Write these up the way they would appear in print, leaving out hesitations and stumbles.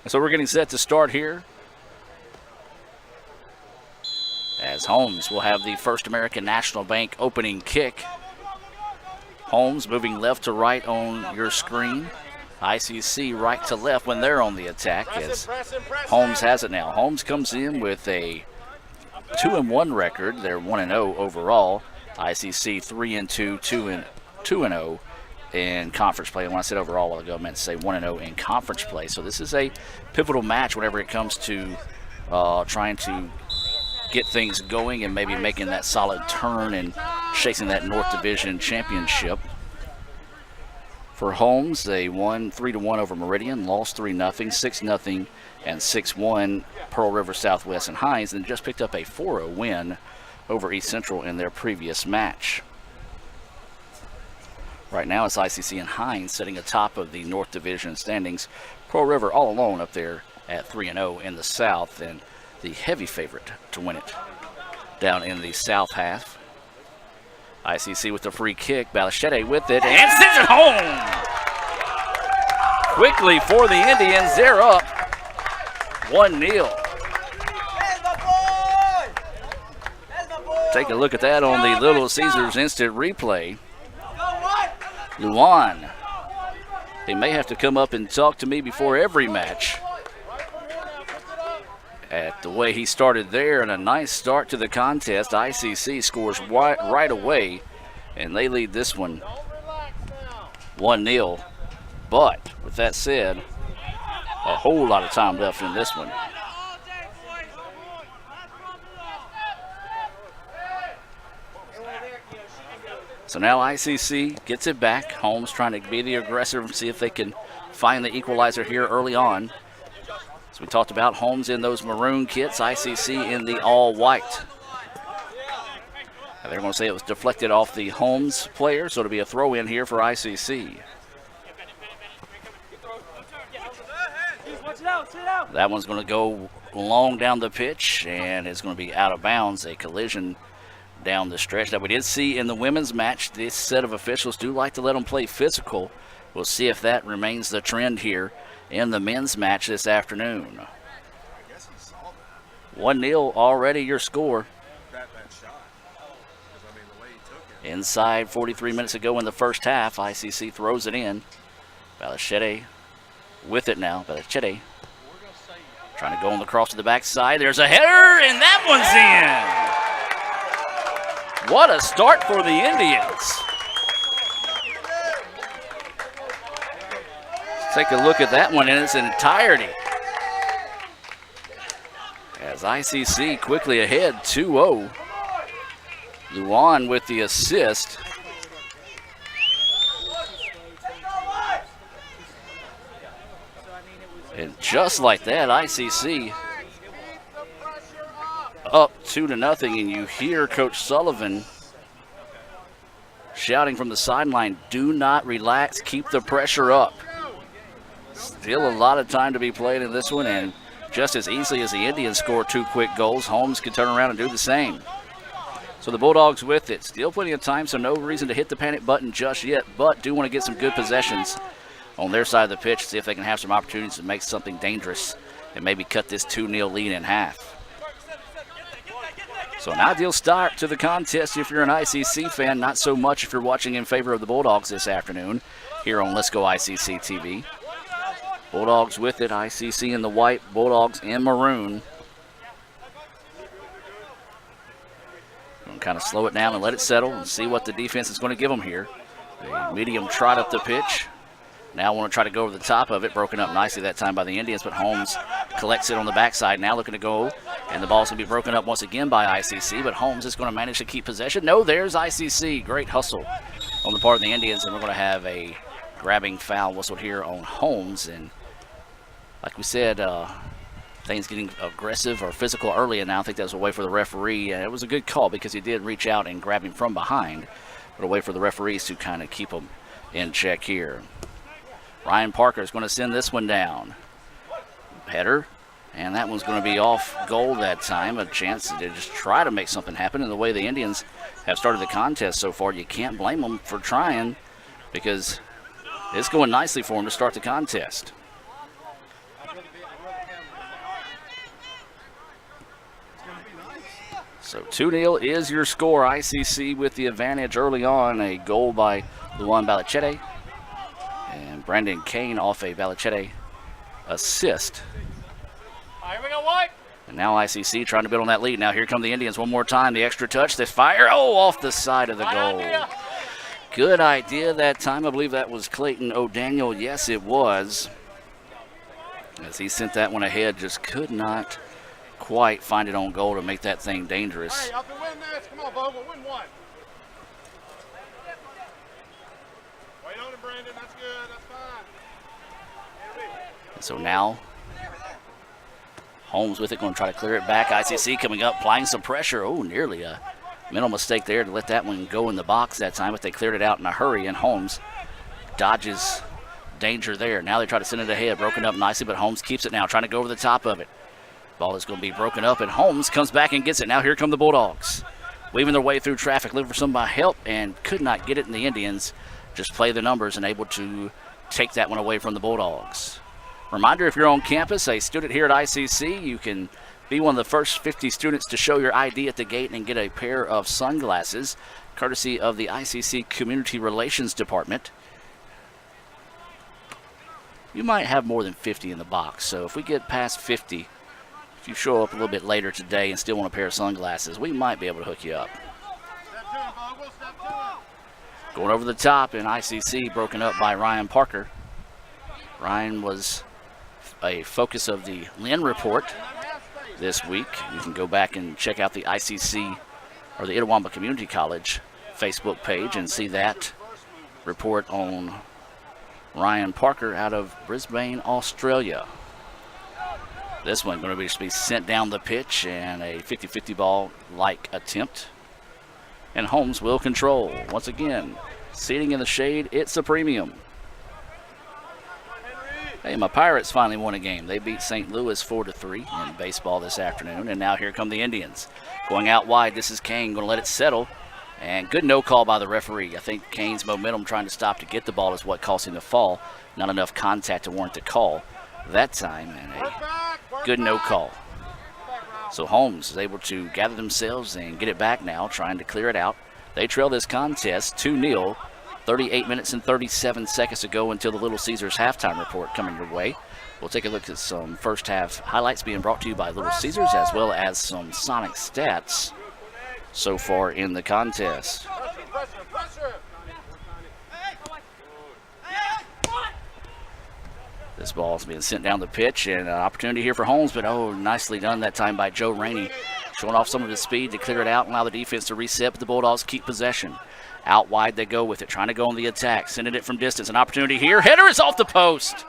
So we're getting set to start here, as Holmes will have the First American National Bank opening kick. Holmes moving left to right on your screen. ICC right to left when they're on the attack, as Holmes has it now. Holmes comes in with a 2-1 record. They're 1-0 overall. ICC 3-2, 2-0 in conference play. And when I said overall a while ago, I meant to say 1-0 in conference play. So this is a pivotal match whenever it comes to trying to get things going and maybe making that solid turn and chasing that North Division championship. For Holmes, they won 3-1 over Meridian, lost 3-0, 6-0, and 6-1 Pearl River Southwest and Hines, and just picked up a 4-0 win over East Central in their previous match. Right now it's ICC and Hines sitting atop of the North Division standings. Pearl River all alone up there at 3-0 in the South, and the heavy favorite to win it down in the South half. ICC with the free kick, Balachete with it, and sends it home! Quickly for the Indians, they're up 1-0. Take a look at that on the Little Caesars instant replay. Luan, they may have to come up and talk to me before every match. At the way he started there, and a nice start to the contest. ICC scores right away, and they lead this one 1-0. But with that said, a whole lot of time left in this one. So now ICC gets it back. Holmes trying to be the aggressor and see if they can find the equalizer here early on. As we talked about, Holmes in those maroon kits, ICC in the all white. They're going to say it was deflected off the Holmes player, so it'll be a throw in here for ICC. That one's going to go long down the pitch, and it's going to be out of bounds. A collision down the stretch that we did see in the women's match. This set of officials do like to let them play physical. We'll see if that remains the trend here in the men's match this afternoon. 1-0 already your score. Inside 43 minutes ago in the first half, ICC throws it in. Balachete with it now. Balachete trying to go on the cross to the backside. There's a header, and that one's in. What a start for the Indians. Take a look at that one in its entirety. As ICC quickly ahead 2-0. Luan with the assist. And just like that, ICC up 2-0, and you hear Coach Sullivan shouting from the sideline, do not relax, keep the pressure up. Still a lot of time to be played in this one, and just as easily as the Indians score 2 quick goals, Holmes can turn around and do the same. So the Bulldogs with it. Still plenty of time, so no reason to hit the panic button just yet, but do want to get some good possessions on their side of the pitch, see if they can have some opportunities to make something dangerous and maybe cut this 2-0 lead in half. So an ideal start to the contest if you're an ICC fan, not so much if you're watching in favor of the Bulldogs this afternoon here on Let's Go ICC TV. Bulldogs with it, ICC in the white, Bulldogs in maroon. Going to kind of slow it down and let it settle and see what the defense is going to give them here. A medium trot up the pitch. Now want to try to go over the top of it. Broken up nicely that time by the Indians, but Holmes collects it on the backside. Now looking to go, and the ball's going to be broken up once again by ICC, but Holmes is going to manage to keep possession. No, there's ICC. Great hustle on the part of the Indians, and we're going to have a grabbing foul whistled here on Holmes. And like we said, things getting aggressive or physical early, and now I think that was a way for the referee. And it was a good call because he did reach out and grab him from behind, but a way for the referees to kind of keep him in check here. Ryan Parker is going to send this one down. Header, and that one's going to be off goal that time. A chance to just try to make something happen. And the way the Indians have started the contest so far, you can't blame them for trying because it's going nicely for them to start the contest. So 2-0 is your score. ICC with the advantage early on. A goal by Luan Balichete. And Brandon Kane off a Balichete assist. Here we go, White. And now ICC trying to build on that lead. Now here come the Indians one more time. The extra touch. They fire. Oh, off the side of the goal. Good idea that time. I believe that was Clayton O'Daniel. Yes, it was. As he sent that one ahead, just could not quite find it on goal to make that thing dangerous. Hey, up and win this. Come on, Vogel. Win one. Wait on it, Brandon. That's good. That's fine. And so now Holmes with it, going to try to clear it back. ICC coming up, applying some pressure. Oh, nearly a mental mistake there to let that one go in the box that time, but they cleared it out in a hurry, and Holmes dodges danger there. Now they try to send it ahead, broken up nicely, but Holmes keeps it now, trying to go over the top of it. Ball is going to be broken up, and Holmes comes back and gets it. Now here come the Bulldogs, weaving their way through traffic, looking for somebody help, and could not get it, and the Indians just play the numbers and able to take that one away from the Bulldogs. Reminder, if you're on campus, a student here at ICC, you can be one of the first 50 students to show your ID at the gate and get a pair of sunglasses, courtesy of the ICC Community Relations Department. You might have more than 50 in the box, so if we get past 50, if you show up a little bit later today and still want a pair of sunglasses, we might be able to hook you up. Going over the top, and ICC broken up by Ryan Parker. Ryan was a focus of the Lynn Report this week. You can go back and check out the ICC or the Itawamba Community College Facebook page and see that report on Ryan Parker out of Brisbane, Australia. This one going to be sent down the pitch, and a 50-50 ball-like attempt. And Holmes will control. Once again, seating in the shade, it's a premium. Hey, my Pirates finally won a game. They beat St. Louis 4-3 in baseball this afternoon, and now here come the Indians. Going out wide, this is Kane, going to let it settle. And good no call by the referee. I think Kane's momentum trying to stop to get the ball is what caused him to fall. Not enough contact to warrant the call that time, and a good no call. So Holmes is able to gather themselves and get it back now, trying to clear it out. They trail this contest 2-0. 38 minutes and 37 seconds to go until the Little Caesars halftime report coming your way. We'll take a look at some first half highlights being brought to you by Little Caesars, as well as some Sonic stats so far in the contest. This ball's being sent down the pitch, and an opportunity here for Holmes, but oh, nicely done that time by Joe Rainey, showing off some of his speed to clear it out and allow the defense to reset, but the Bulldogs keep possession. Out wide they go with it, trying to go on the attack, sending it from distance. An opportunity here. Header is off the post.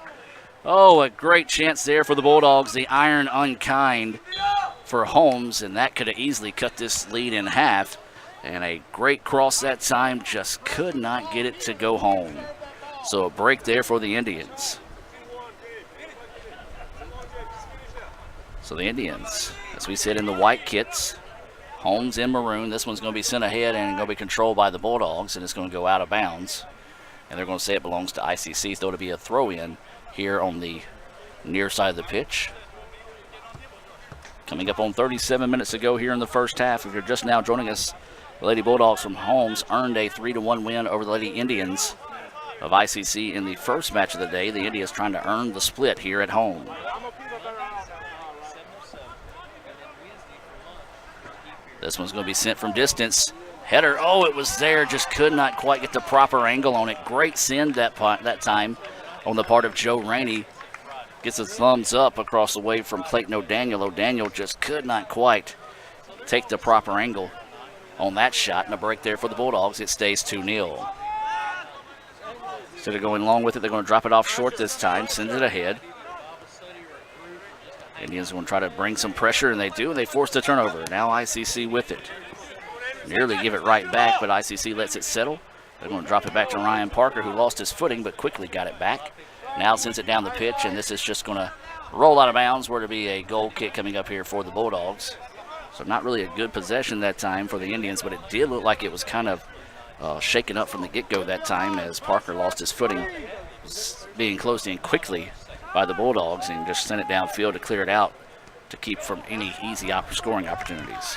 Oh, a great chance there for the Bulldogs. The iron unkind for Holmes, and that could have easily cut this lead in half. And a great cross that time, just could not get it to go home. So a break there for the Indians. So the Indians, as we said, in the white kits. Holmes in maroon. This one's going to be sent ahead and going to be controlled by the Bulldogs, and it's going to go out of bounds. And they're going to say it belongs to ICC, so it'll be a throw-in here on the near side of the pitch. Coming up on 37 minutes to go here in the first half. If you're just now joining us, the Lady Bulldogs from Holmes earned a 3-1 win over the Lady Indians of ICC in the first match of the day. The Indians trying to earn the split here at home. This one's going to be sent from distance. Header, oh, it was there, just could not quite get the proper angle on it. Great send that time on the part of Joe Rainey. Gets a thumbs up across the way from Clayton O'Daniel. O'Daniel just could not quite take the proper angle on that shot, and a break there for the Bulldogs. It stays 2-0. Instead of going long with it, they're going to drop it off short this time, send it ahead. Indians going to try to bring some pressure, and they do, and they force the turnover. Now ICC with it. Nearly give it right back, but ICC lets it settle. They're going to drop it back to Ryan Parker, who lost his footing but quickly got it back. Now sends it down the pitch, and this is just going to roll out of bounds, where to be a goal kick coming up here for the Bulldogs. So not really a good possession that time for the Indians, but it did look like it was kind of shaken up from the get-go that time as Parker lost his footing, being closed in quickly by the Bulldogs, and just sent it downfield to clear it out to keep from any easy scoring opportunities.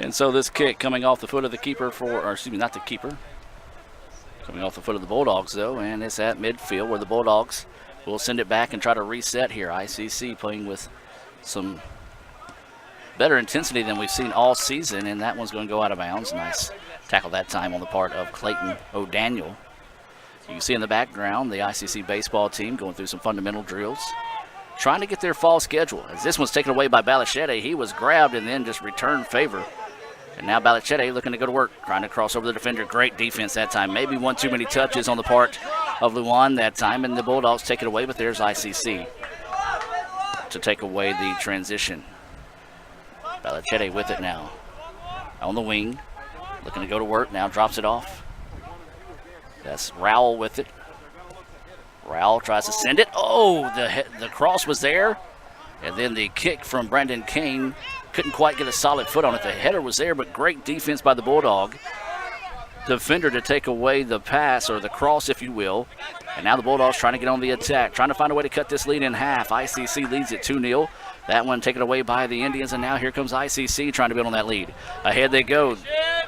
And so this kick coming off the foot of the keeper or excuse me, not the keeper. Coming off the foot of the Bulldogs, though, and it's at midfield where the Bulldogs will send it back and try to reset here. ICC playing with some better intensity than we've seen all season, and that one's going to go out of bounds. Nice tackle that time on the part of Clayton O'Daniel. You can see in the background the ICC baseball team going through some fundamental drills, trying to get their fall schedule. As this one's taken away by Balichete, he was grabbed and then just returned favor. And now Balichete looking to go to work, trying to cross over the defender. Great defense that time. Maybe one too many touches on the part of Luan that time, and the Bulldogs take it away, but there's ICC to take away the transition. Balichete with it now. On the wing, looking to go to work, now drops it off. That's Rowell with it. Rowell tries to send it. Oh, the cross was there. And then the kick from Brandon Kane. Couldn't quite get a solid foot on it. The header was there, but great defense by the Bulldog defender to take away the pass, or the cross, if you will. And now the Bulldogs trying to get on the attack, trying to find a way to cut this lead in half. ICC leads it 2-0. That one taken away by the Indians, and now here comes ICC trying to build on that lead. Ahead they go.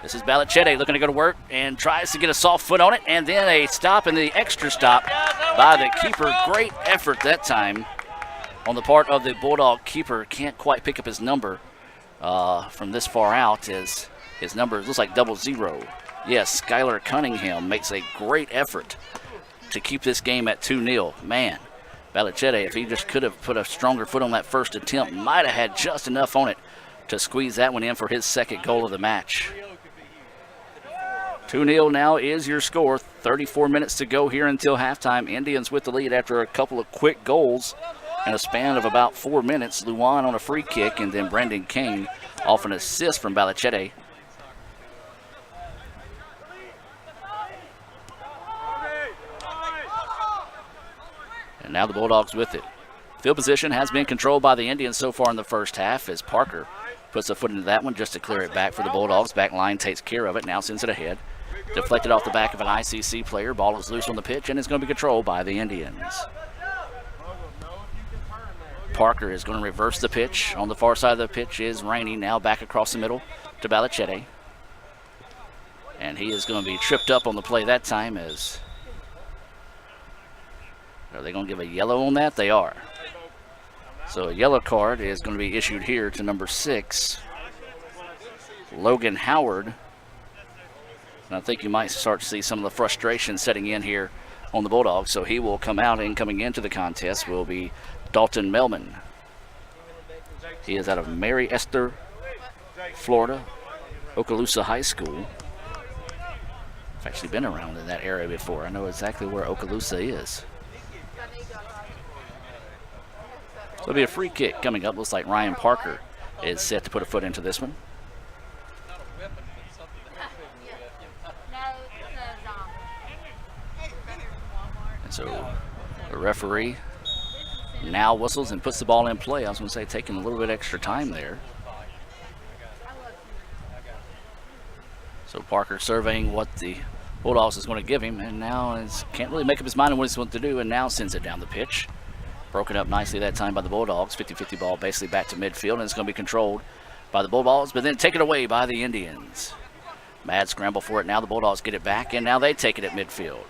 This is Balichete looking to go to work and tries to get a soft foot on it, and then a stop and the extra stop by the keeper. Great effort that time on the part of the Bulldog keeper. Can't quite pick up his number from this far out, as his number looks like 00. Yes, Skylar Cunningham makes a great effort to keep this game at 2-0. Man, Balichete, if he just could have put a stronger foot on that first attempt, might have had just enough on it to squeeze that one in for his second goal of the match. 2-0 now is your score. 34 minutes to go here until halftime. Indians with the lead after a couple of quick goals in a span of about 4 minutes. Luan on a free kick, and then Brandon Kane off an assist from Balichete. And now the Bulldogs with it. Field position has been controlled by the Indians so far in the first half, as Parker puts a foot into that one just to clear it back for the Bulldogs. Back line takes care of it, now sends it ahead. Deflected off the back of an ICC player. Ball is loose on the pitch, and it's going to be controlled by the Indians. Parker is going to reverse the pitch. On the far side of the pitch is Rainey, now back across the middle to Balichete. And he is going to be tripped up on the play that time. As are they going to give a yellow on that? They are. So a yellow card is going to be issued here to number 6, Logan Howard. And I think you might start to see some of the frustration setting in here on the Bulldogs. So he will come out, and coming into the contest will be Dalton Melman. He is out of Mary Esther, Florida, Okaloosa High School. I've actually been around in that area before. I know exactly where Okaloosa is. So it'll be a free kick coming up. Looks like Ryan Parker is set to put a foot into this one. And so the referee now whistles and puts the ball in play. I was going to say taking a little bit extra time there. So Parker surveying what the Bulldogs is going to give him, and now can't really make up his mind on what he's going to do, and now sends it down the pitch. Broken up nicely that time by the Bulldogs. 50-50 ball basically back to midfield, and it's going to be controlled by the Bulldogs, but then taken away by the Indians. Mad scramble for it now. The Bulldogs get it back, and now they take it at midfield.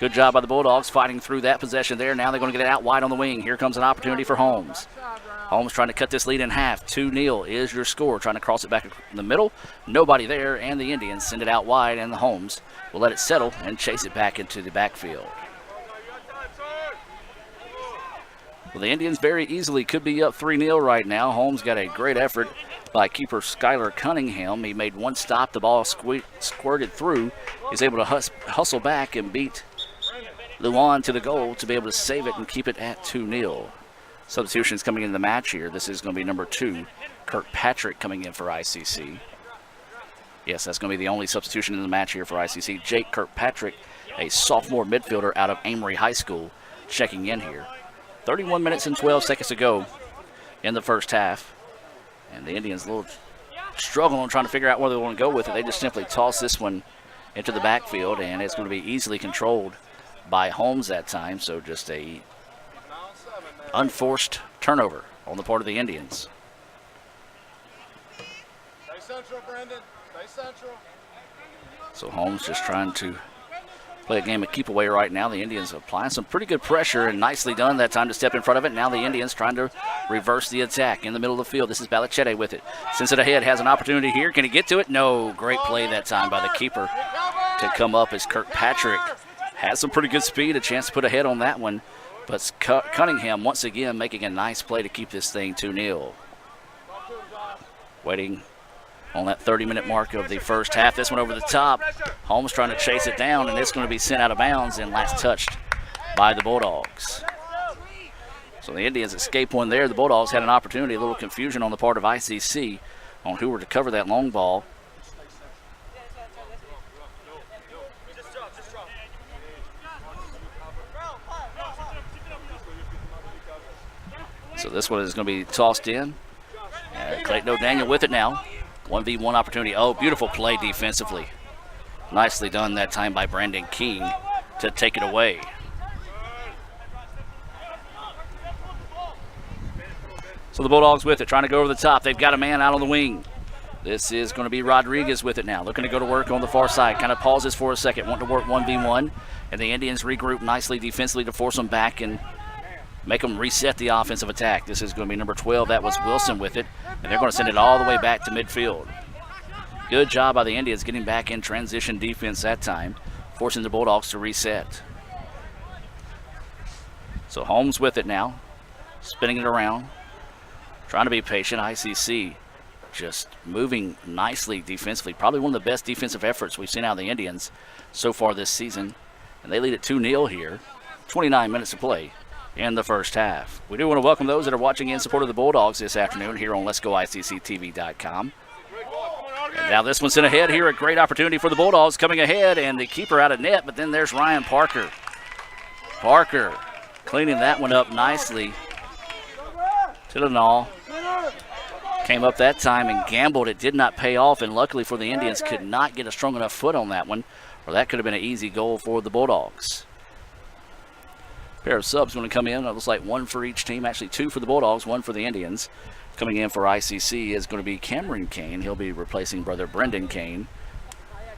Good job by the Bulldogs fighting through that possession there. Now they're going to get it out wide on the wing. Here comes an opportunity for Holmes. Holmes trying to cut this lead in half. 2-0 is your score. Trying to cross it back in the middle. Nobody there, and the Indians send it out wide, and the Holmes will let it settle and chase it back into the backfield. Well, the Indians very easily could be up 3-0 right now. Holmes got a great effort by keeper Skylar Cunningham. He made one stop. The ball squirted through. He's able to hustle back and beat Luan to the goal to be able to save it and keep it at 2-0. Substitutions coming into the match here. This is going to be number 2, Kirkpatrick, coming in for ICC. Yes, that's going to be the only substitution in the match here for ICC. Jake Kirkpatrick, a sophomore midfielder out of Amory High School, checking in here. 31 minutes and 12 seconds to go in the first half. And the Indians a little struggling trying to figure out where they want to go with it. They just simply toss this one into the backfield, and it's going to be easily controlled by Holmes that time. So just a unforced turnover on the part of the Indians. central, Brandon. Stay central. So Holmes just trying to play a game of keep away right now. The Indians applying some pretty good pressure, and nicely done that time to step in front of it. Now the Indians trying to reverse the attack in the middle of the field. This is Balichete with it. Sends it ahead, has an opportunity here. Can he get to it? No. Great play that time by the keeper to come up as Kirkpatrick has some pretty good speed, a chance to put a head on that one. But Cunningham once again making a nice play to keep this thing 2-0. Waiting on that 30-minute mark of the first half. This one over the top. Holmes trying to chase it down, and it's going to be sent out of bounds and last touched by the Bulldogs. So the Indians escape one there. The Bulldogs had an opportunity, a little confusion on the part of ICC on who were to cover that long ball. So this one is going to be tossed in. Clayton O'Daniel with it now. 1v1 opportunity. Oh, beautiful play defensively. Nicely done that time by Brandon King to take it away. So the Bulldogs with it, trying to go over the top. They've got a man out on the wing. This is going to be Rodriguez with it now, looking to go to work on the far side. Kind of pauses for a second, wanting to work 1v1. And the Indians regroup nicely defensively to force them back and make them reset the offensive attack. This is going to be number 12. That was Wilson with it. And they're going to send it all the way back to midfield. Good job by the Indians getting back in transition defense that time, forcing the Bulldogs to reset. So Holmes with it now, spinning it around, trying to be patient. ICC just moving nicely defensively. Probably one of the best defensive efforts we've seen out of the Indians so far this season. And they lead it 2-0 here. 29 minutes to play in the first half. We do want to welcome those that are watching in support of the Bulldogs this afternoon here on Let'sGoICCTV.com. And now this one's sent ahead here. A great opportunity for the Bulldogs coming ahead, and the keeper out of net, but then there's Ryan Parker. Parker cleaning that one up nicely. Tillinall came up that time and gambled. It did not pay off, and luckily for the Indians could not get a strong enough foot on that one, or that could have been an easy goal for the Bulldogs. Pair of subs going to come in. It looks like one for each team. Actually, two for the Bulldogs, one for the Indians. Coming in for ICC is going to be Cameron Kane. He'll be replacing brother Brendan Kane.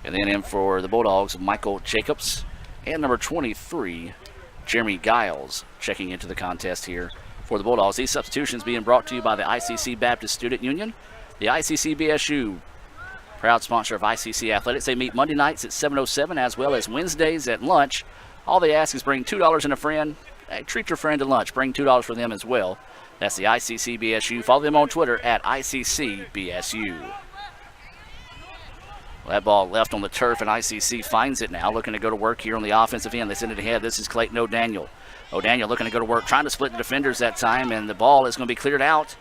And then in for the Bulldogs, Michael Jacobs. And number 23, Jeremy Giles, checking into the contest here for the Bulldogs. These substitutions being brought to you by the ICC Baptist Student Union. The ICC BSU, proud sponsor of ICC Athletics. They meet Monday nights at 7:07 as well as Wednesdays at lunch. All they ask is bring $2 and a friend. Hey, treat your friend to lunch. Bring $2 for them as well. That's the ICC BSU. Follow them on Twitter at ICC BSU. Well, that ball left on the turf, and ICC finds it now, looking to go to work here on the offensive end. They send it ahead. This is Clayton O'Daniel. O'Daniel looking to go to work, trying to split the defenders that time, and the ball is going to be cleared out.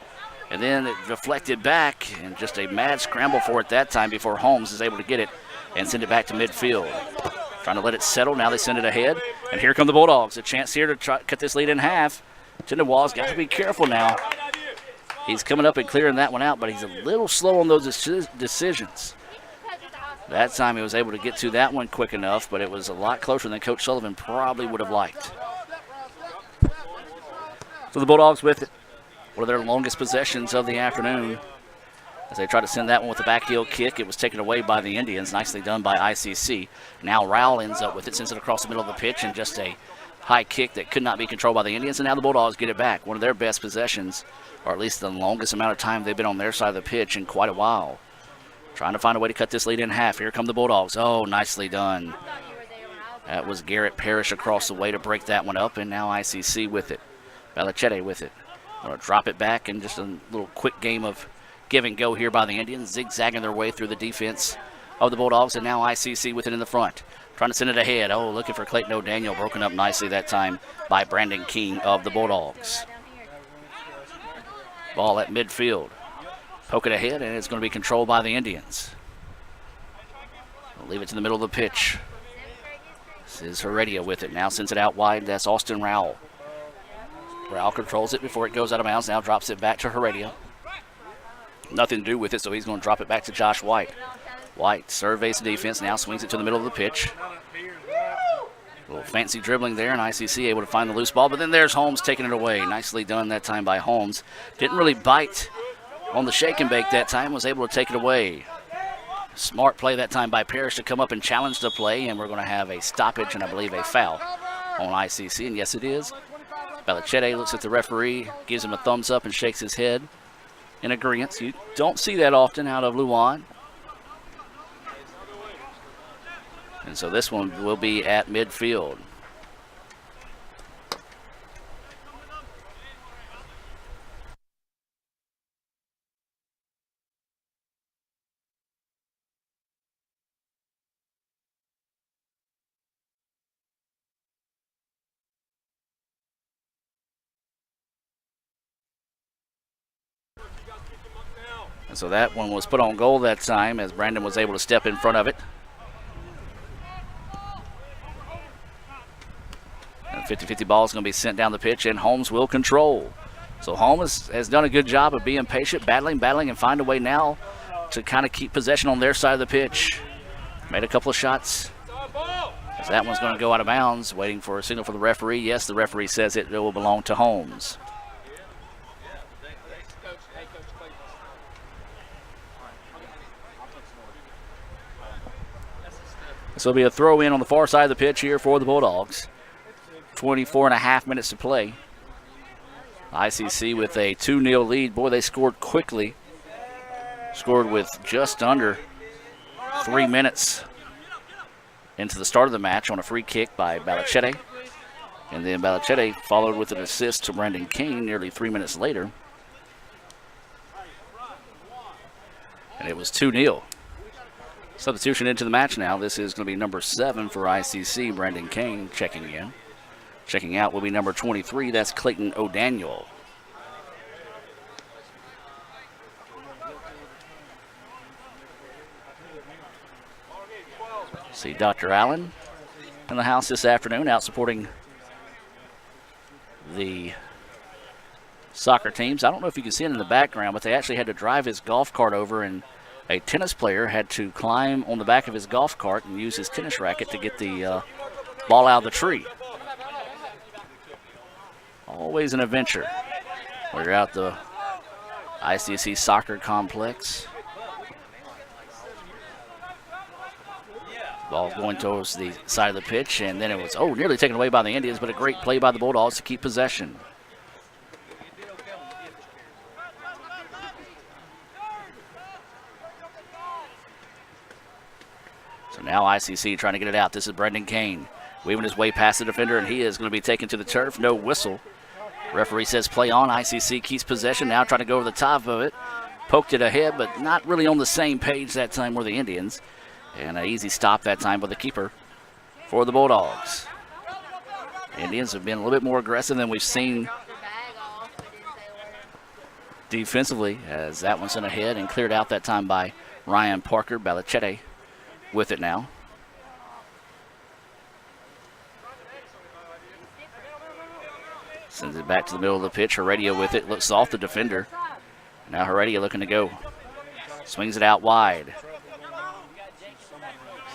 And then it deflected back, and just a mad scramble for it that time before Holmes is able to get it and send it back to midfield. Trying to let it settle. Now they send it ahead. And here come the Bulldogs. A chance here to try cut this lead in half. Tindall's got to be careful now. He's coming up and clearing that one out, but he's a little slow on those decisions. That time he was able to get to that one quick enough, but it was a lot closer than Coach Sullivan probably would have liked. So the Bulldogs with it. One of their longest possessions of the afternoon. As they try to send that one with a back heel kick, it was taken away by the Indians. Nicely done by ICC. Now Rowell ends up with it, sends it across the middle of the pitch, and just a high kick that could not be controlled by the Indians. And now the Bulldogs get it back. One of their best possessions, or at least the longest amount of time they've been on their side of the pitch in quite a while. Trying to find a way to cut this lead in half. Here come the Bulldogs. Oh, nicely done. That was Garrett Parrish across the way to break that one up, and now ICC with it. Balichete with it. Going to drop it back, and just a little quick game of give and go here by the Indians, zigzagging their way through the defense of the Bulldogs, and now ICC with it in the front. Trying to send it ahead. Oh, looking for Clayton O'Daniel, broken up nicely that time by Brandon King of the Bulldogs. Ball at midfield. Poke it ahead, and it's going to be controlled by the Indians. We'll leave it to the middle of the pitch. This is Heredia with it. Now sends it out wide. That's Austin Rowell. Rowell controls it before it goes out of bounds. Now drops it back to Heredia. Nothing to do with it, so he's going to drop it back to Josh White. White surveys the defense, now swings it to the middle of the pitch. A little fancy dribbling there, and ICC able to find the loose ball, but then there's Holmes taking it away. Nicely done that time by Holmes. Didn't really bite on the shake and bake that time, was able to take it away. Smart play that time by Parrish to come up and challenge the play, and we're going to have a stoppage and I believe a foul on ICC, and yes it is. Balichete looks at the referee, gives him a thumbs up and shakes his head in agreement. You don't see that often out of Luan. And so this one will be at midfield. And so that one was put on goal that time as Brandon was able to step in front of it. And 50-50 ball is going to be sent down the pitch, and Holmes will control. So Holmes has done a good job of being patient, battling, and find a way now to kind of keep possession on their side of the pitch. Made a couple of shots. As that one's going to go out of bounds, waiting for a signal from the referee. Yes, the referee says it will belong to Holmes. This will be a throw in on the far side of the pitch here for the Bulldogs. 24 and a half minutes to play. ICC with a 2-0 lead. Boy, they scored quickly. Scored with just under 3 minutes into the start of the match on a free kick by Balichete. And then Balichete followed with an assist to Brandon Kane nearly 3 minutes later. And it was 2-0. Substitution into the match now. This is going to be number 7 for ICC, Brandon Kane checking in. Checking out will be number 23, that's Clayton O'Daniel. See Dr. Allen in the house this afternoon, out supporting the soccer teams. I don't know if you can see it in the background, but they actually had to drive his golf cart over, and a tennis player had to climb on the back of his golf cart and use his tennis racket to get the ball out of the tree. Always an adventure. We're out the ICC soccer complex. Ball going towards the side of the pitch, and then it was, nearly taken away by the Indians, but a great play by the Bulldogs to keep possession. So now ICC trying to get it out. This is Brendan Kane weaving his way past the defender, and he is going to be taken to the turf. No whistle. Referee says play on. ICC keeps possession. Now trying to go over the top of it. Poked it ahead, but not really on the same page that time were the Indians. And an easy stop that time by the keeper for the Bulldogs. Indians have been a little bit more aggressive than we've seen defensively, as that one sent ahead and cleared out that time by Ryan Parker. Balichete with it now. Sends it back to the middle of the pitch. Heredia with it. Looks off the defender. Now Heredia looking to go. Swings it out wide.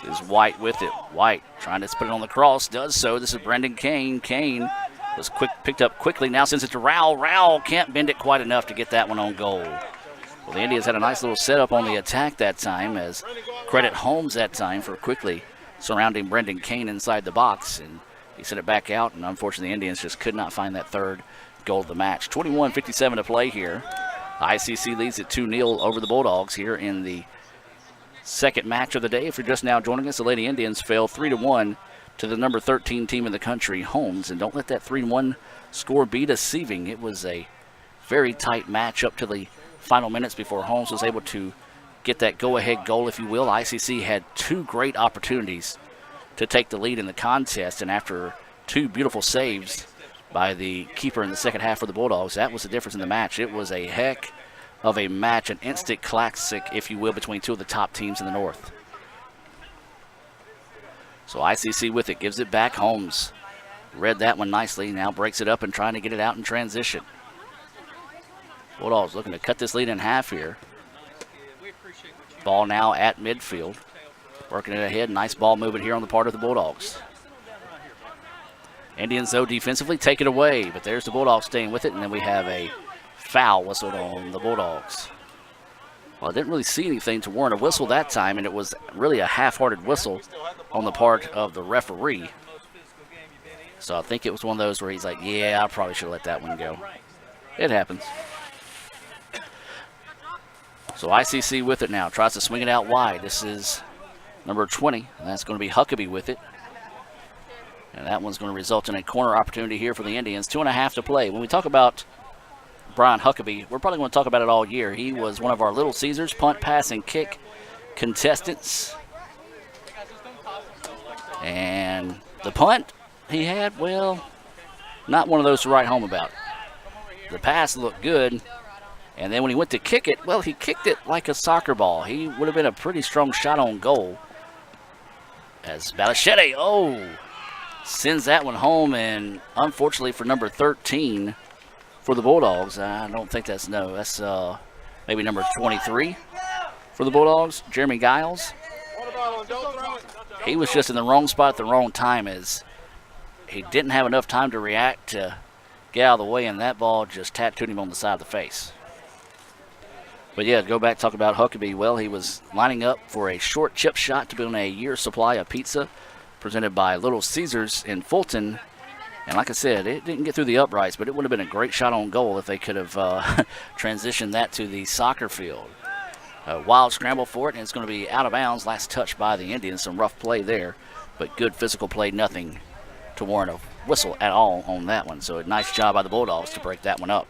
This is White with it. White trying to put it on the cross. Does so. This is Brendan Kane. Kane was picked up quickly. Now sends it to Rowell. Rowell can't bend it quite enough to get that one on goal. Well, the Indians had a nice little setup on the attack that time, as credit Holmes that time for quickly surrounding Brendan Kane inside the box. And he sent it back out, and unfortunately the Indians just could not find that third goal of the match. 21:57 to play here. ICC leads at 2-0 over the Bulldogs here in the second match of the day. If you're just now joining us, the Lady Indians fell 3-1 to the number 13 team in the country, Holmes. And don't let that 3-1 score be deceiving. It was a very tight match up to the final minutes before Holmes was able to get that go-ahead goal, if you will. ICC had two great opportunities to take the lead in the contest, and after two beautiful saves by the keeper in the second half for the Bulldogs, that was the difference in the match. It was a heck of a match, an instant classic, if you will, between two of the top teams in the North. So ICC with it, gives it back. Holmes read that one nicely, now breaks it up and trying to get it out in transition. Bulldogs looking to cut this lead in half here. Ball now at midfield. Working it ahead. Nice ball movement here on the part of the Bulldogs. Indians, though, defensively take it away, but there's the Bulldogs staying with it, and then we have a foul whistled on the Bulldogs. Well, I didn't really see anything to warrant a whistle that time, and it was really a half-hearted whistle on the part of the referee. So I think it was one of those where he's like, yeah, I probably should have let that one go. It happens. So ICC with it now. Tries to swing it out wide. This is number 20, and that's going to be Huckabee with it. And that one's going to result in a corner opportunity here for the Indians. 2.5 to play. When we talk about Brian Huckabee, we're probably going to talk about it all year. He was one of our Little Caesars punt, pass, and kick contestants. And the punt he had, well, not one of those to write home about. The pass looked good, and then when he went to kick it, well, he kicked it like a soccer ball. He would have been a pretty strong shot on goal. As Balichette, sends that one home, and unfortunately for number 13 for the Bulldogs, I don't think that's maybe number 23 for the Bulldogs, Jeremy Giles. He was just in the wrong spot at the wrong time, as he didn't have enough time to react to get out of the way, and that ball just tattooed him on the side of the face. But yeah, go back and talk about Huckabee. Well, he was lining up for a short chip shot to build a year's supply of pizza presented by Little Caesars in Fulton. And like I said, it didn't get through the uprights, but it would have been a great shot on goal if they could have transitioned that to the soccer field. A wild scramble for it, and it's going to be out of bounds. Last touch by the Indians. Some rough play there, but good physical play. Nothing to warrant a whistle at all on that one. So a nice job by the Bulldogs to break that one up.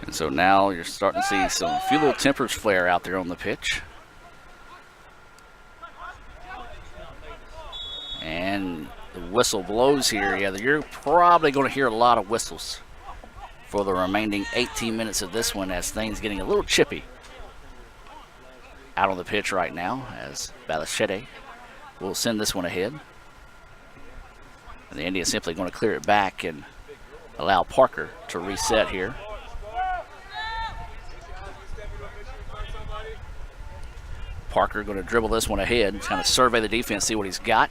And so now you're starting to see some few little tempers flare out there on the pitch. And the whistle blows here. Yeah, you're probably going to hear a lot of whistles for the remaining 18 minutes of this one, as things getting a little chippy out on the pitch right now, as Balichette will send this one ahead. And the Indians simply going to clear it back and allow Parker to reset here. Parker going to dribble this one ahead, kind of survey the defense, see what he's got.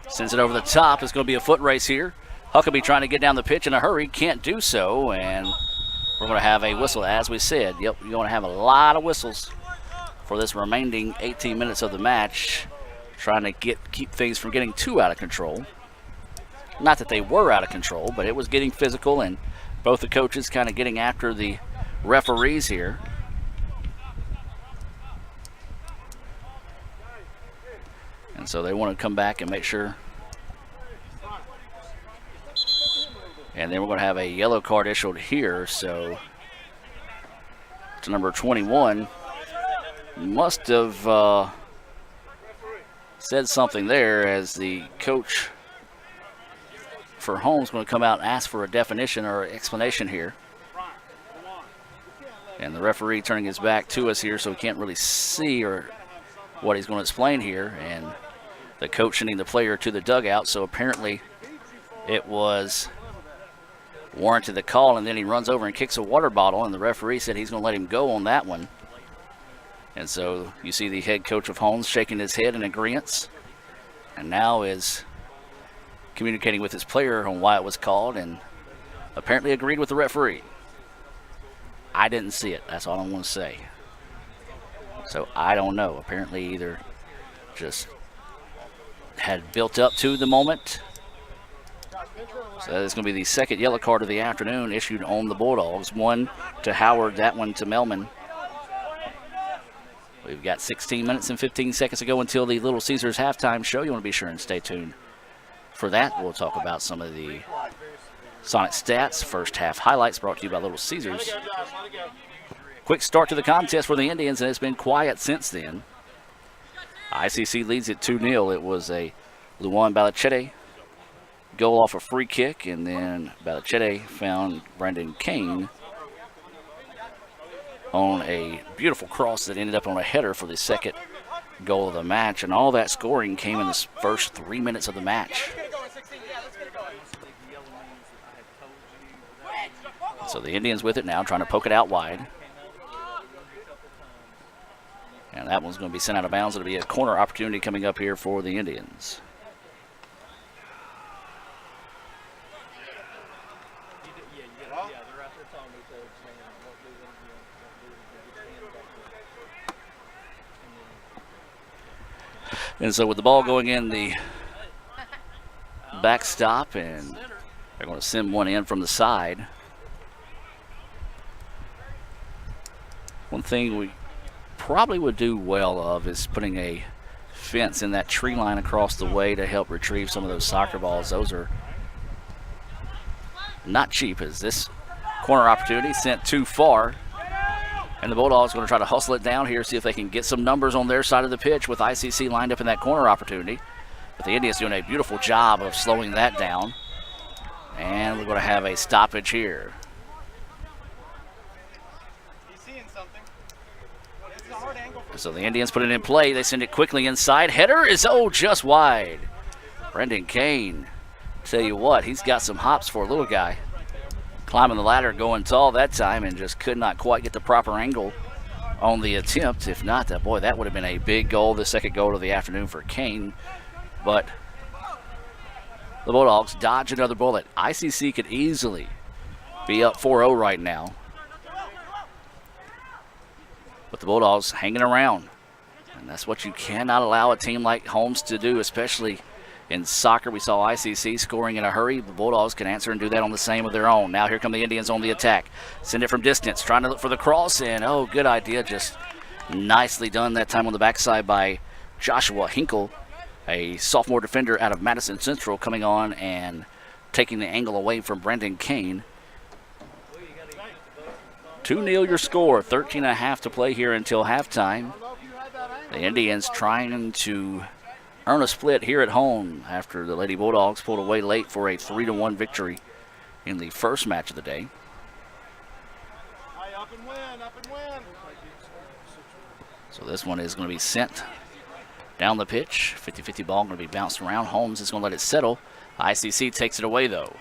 Sends it over the top. It's going to be a foot race here. Huckabee trying to get down the pitch in a hurry, can't do so, and we're going to have a whistle, as we said. Yep, you're going to have a lot of whistles for this remaining 18 minutes of the match, trying to keep things from getting too out of control. Not that they were out of control, but it was getting physical, and both the coaches kind of getting after the referees here. And so they want to come back and make sure. And then we're going to have a yellow card issued here. So to number 21. Must have said something there, as the coach for Holmes going to come out and ask for a definition or explanation here. And the referee turning his back to us here, so we can't really see what he's going to explain here. And the coach sending the player to the dugout, so apparently it was warranted the call, and then he runs over and kicks a water bottle, and the referee said he's going to let him go on that one. And so you see the head coach of Holmes shaking his head in agreement, and now is communicating with his player on why it was called, and apparently agreed with the referee. I didn't see it. That's all I want to say. So I don't know. Apparently either just had built up to the moment. So that's going to be the second yellow card of the afternoon issued on the Bulldogs. One to Howard, that one to Melman. We've got 16 minutes and 15 seconds to go until the Little Caesars halftime show. You want to be sure and stay tuned for that. We'll talk about some of the Sonic stats. First half highlights brought to you by Little Caesars. Quick start to the contest for the Indians, and it's been quiet since then. ICC leads it 2-0. It was a Luan Balichette goal off a free kick, and then Balichete found Brendan Kane on a beautiful cross that ended up on a header for the second goal of the match, and all that scoring came in the first 3 minutes of the match. So the Indians with it now, trying to poke it out wide. And that one's going to be sent out of bounds. It'll be a corner opportunity coming up here for the Indians. And so with the ball going in the backstop, and they're going to send one in from the side. One thing we probably would do well of is putting a fence in that tree line across the way to help retrieve some of those soccer balls. Those are not cheap, as this corner opportunity sent too far. And the Bulldogs going to try to hustle it down here, see if they can get some numbers on their side of the pitch with ICC lined up in that corner opportunity. But the Indians doing a beautiful job of slowing that down. And we're going to have a stoppage here. So the Indians put it in play. They send it quickly inside. Header is, just wide. Brendan Kane, tell you what, he's got some hops for a little guy. Climbing the ladder, going tall that time, and just could not quite get the proper angle on the attempt. If not, that would have been a big goal, the second goal of the afternoon for Kane. But the Bulldogs dodge another bullet. ICC could easily be up 4-0 right now. But the Bulldogs hanging around. And that's what you cannot allow a team like Holmes to do, especially in soccer. We saw ICC scoring in a hurry. The Bulldogs can answer and do that on the same of their own. Now here come the Indians on the attack. Send it from distance, trying to look for the cross, and good idea. Just nicely done that time on the backside by Joshua Hinkle, a sophomore defender out of Madison Central, coming on and taking the angle away from Brendan Kane. 2-0 your score, 13.5 to play here until halftime. The Indians trying to earn a split here at home after the Lady Bulldogs pulled away late for a 3-1 victory in the first match of the day. Up and win. So this one is going to be sent down the pitch. 50-50 ball going to be bounced around. Holmes is going to let it settle. ICC takes it away, though.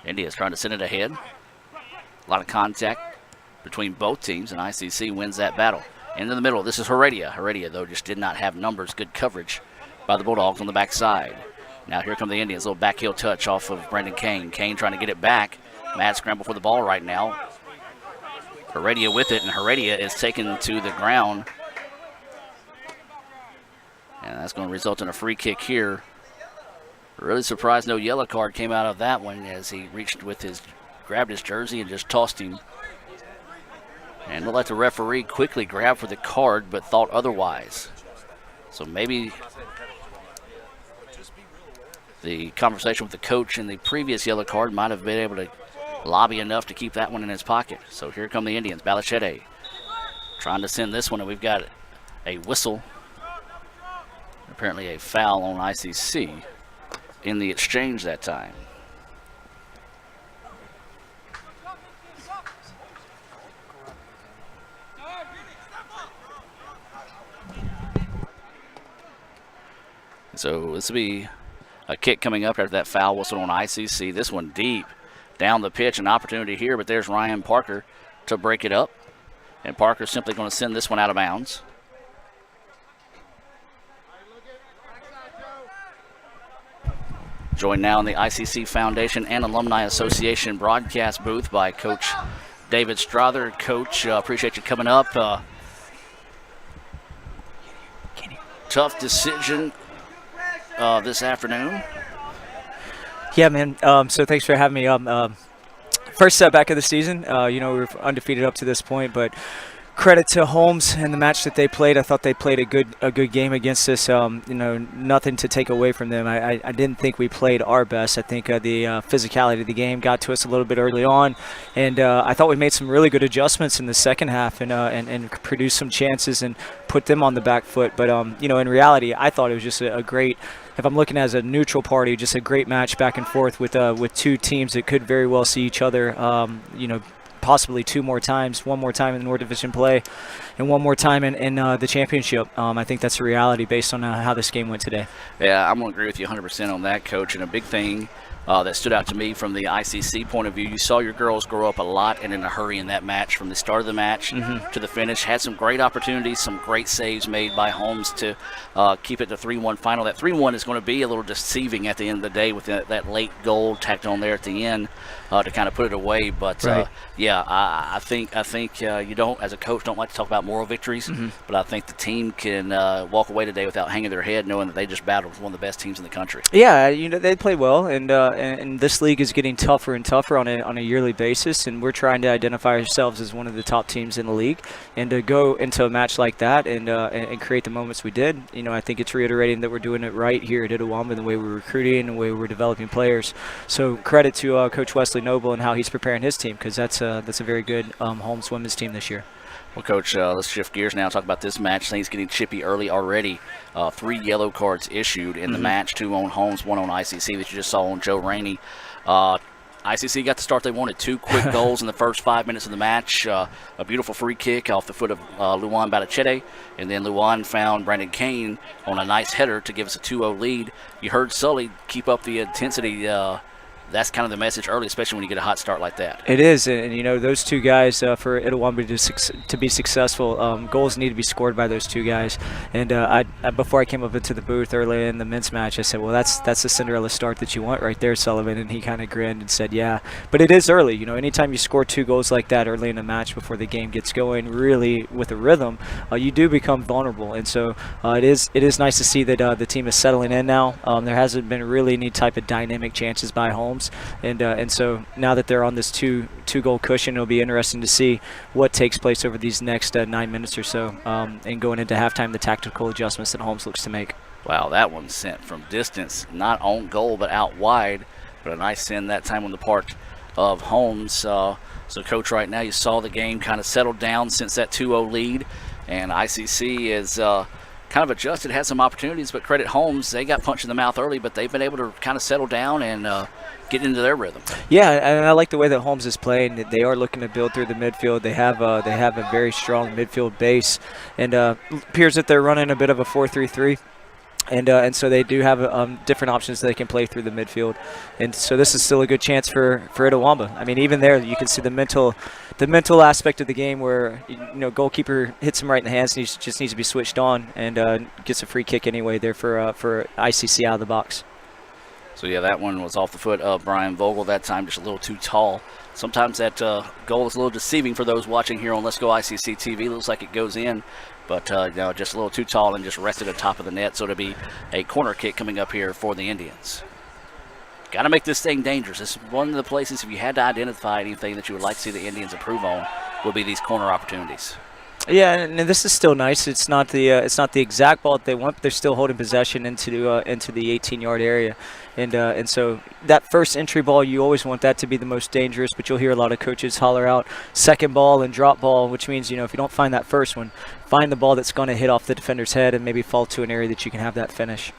India's trying to send it ahead. A lot of contact between both teams, and ICC wins that battle. Into the middle, this is Heredia. Heredia, though, just did not have numbers. Good coverage by the Bulldogs on the backside. Now here come the Indians. A little back heel touch off of Brendan Kane. Kane trying to get it back. Mad scramble for the ball right now. Heredia with it, and Heredia is taken to the ground. And that's going to result in a free kick here. Really surprised no yellow card came out of that one, as he reached with grabbed his jersey and just tossed him. And looked like the referee quickly grabbed for the card but thought otherwise. So maybe the conversation with the coach in the previous yellow card might have been able to lobby enough to keep that one in his pocket. So here come the Indians. Balichete trying to send this one, and we've got a whistle. Apparently a foul on ICC in the exchange that time. So this will be a kick coming up after that foul whistle on ICC. This one deep down the pitch, an opportunity here, but there's Ryan Parker to break it up. And Parker's simply going to send this one out of bounds. Joined now in the ICC Foundation and Alumni Association broadcast booth by Coach David Strother. Coach, appreciate you coming up. Tough decision this afternoon. Yeah, man. So thanks for having me. First setback of the season. We were undefeated up to this point, but credit to Holmes and the match that they played. I thought they played a good game against us. Nothing to take away from them. I didn't think we played our best. I think the physicality of the game got to us a little bit early on, and I thought we made some really good adjustments in the second half and produced some chances and put them on the back foot. But in reality, I thought it was just a great. If I'm looking as a neutral party, just a great match back and forth with two teams that could very well see each other. Possibly two more times, one more time in the North Division play, and one more time in the championship. I think that's a reality based on how this game went today. Yeah, I'm going to agree with you 100% on that, Coach. And a big thing that stood out to me from the ICC point of view, you saw your girls grow up a lot and in a hurry in that match from the start of the match to the finish. Had some great opportunities, some great saves made by Holmes to keep it to 3-1 final. That 3-1 is going to be a little deceiving at the end of the day with that late goal tacked on there at the end to kind of put it away. But, right. I think you don't, as a coach, don't like to talk about moral victories, but I think the team can walk away today without hanging their head knowing that they just battled with one of the best teams in the country. Yeah, they played well, and this league is getting tougher and tougher on a yearly basis, and we're trying to identify ourselves as one of the top teams in the league, and to go into a match like that and create the moments we did. I think it's reiterating that we're doing it right here at Itawamba, the way we're recruiting and the way we're developing players. So credit to Coach Wesley Noble and how he's preparing his team, because that's a very good Holmes women's team this year. Well, Coach, let's shift gears now and talk about this match. Things getting chippy early already. 3 yellow cards issued in the match, 2 on Holmes, 1 on ICC that you just saw on Joe Rainey. ICC got the start they wanted. 2 quick goals in the first 5 minutes of the match. A beautiful free kick off the foot of Luan Batichete, and then Luan found Brandon Kane on a nice header to give us a 2-0 lead. You heard Sully keep up the intensity. That's kind of the message early, especially when you get a hot start like that. It is, and those two guys, for Itawamba to be successful, goals need to be scored by those two guys. And before I came up into the booth early in the men's match, I said, well, that's the Cinderella start that you want right there, Sullivan. And he kind of grinned and said, yeah. But it is early. Anytime you score 2 goals like that early in a match before the game gets going, really with a rhythm, you do become vulnerable. And so it is nice to see that the team is settling in now. There hasn't been really any type of dynamic chances by Holmes. And so now that they're on this two-goal cushion, it'll be interesting to see what takes place over these next 9 minutes or so, and going into halftime, the tactical adjustments that Holmes looks to make. Wow, that one sent from distance, not on goal but out wide, but a nice send that time on the part of Holmes. So, Coach, right now you saw the game kind of settled down since that 2-0 lead, and ICC is kind of adjusted, had some opportunities, but credit Holmes, they got punched in the mouth early, but they've been able to kind of settle down and get into their rhythm. Yeah, and I like the way that Holmes is playing. They are looking to build through the midfield. They have a very strong midfield base, and appears that they're running a bit of a 4-3-3. And so they do have different options that they can play through the midfield, and so this is still a good chance for Itawamba. I mean, even there you can see the mental aspect of the game where goalkeeper hits him right in the hands and he just needs to be switched on and gets a free kick anyway there for ICC out of the box. So yeah, that one was off the foot of Brian Vogel that time, just a little too tall. Sometimes that goal is a little deceiving for those watching here on Let's Go ICC TV. Looks like it goes in, but just a little too tall and just rested at the top of the net. So it'll be a corner kick coming up here for the Indians. Got to make this thing dangerous. It's one of the places, if you had to identify anything that you would like to see the Indians improve on, would be these corner opportunities. Yeah, and this is still nice. It's not the exact ball that they want, but they're still holding possession into the 18-yard area, and so that first entry ball, you always want that to be the most dangerous. But you'll hear a lot of coaches holler out second ball and drop ball, which means if you don't find that first one, find the ball that's going to hit off the defender's head and maybe fall to an area that you can have that finish.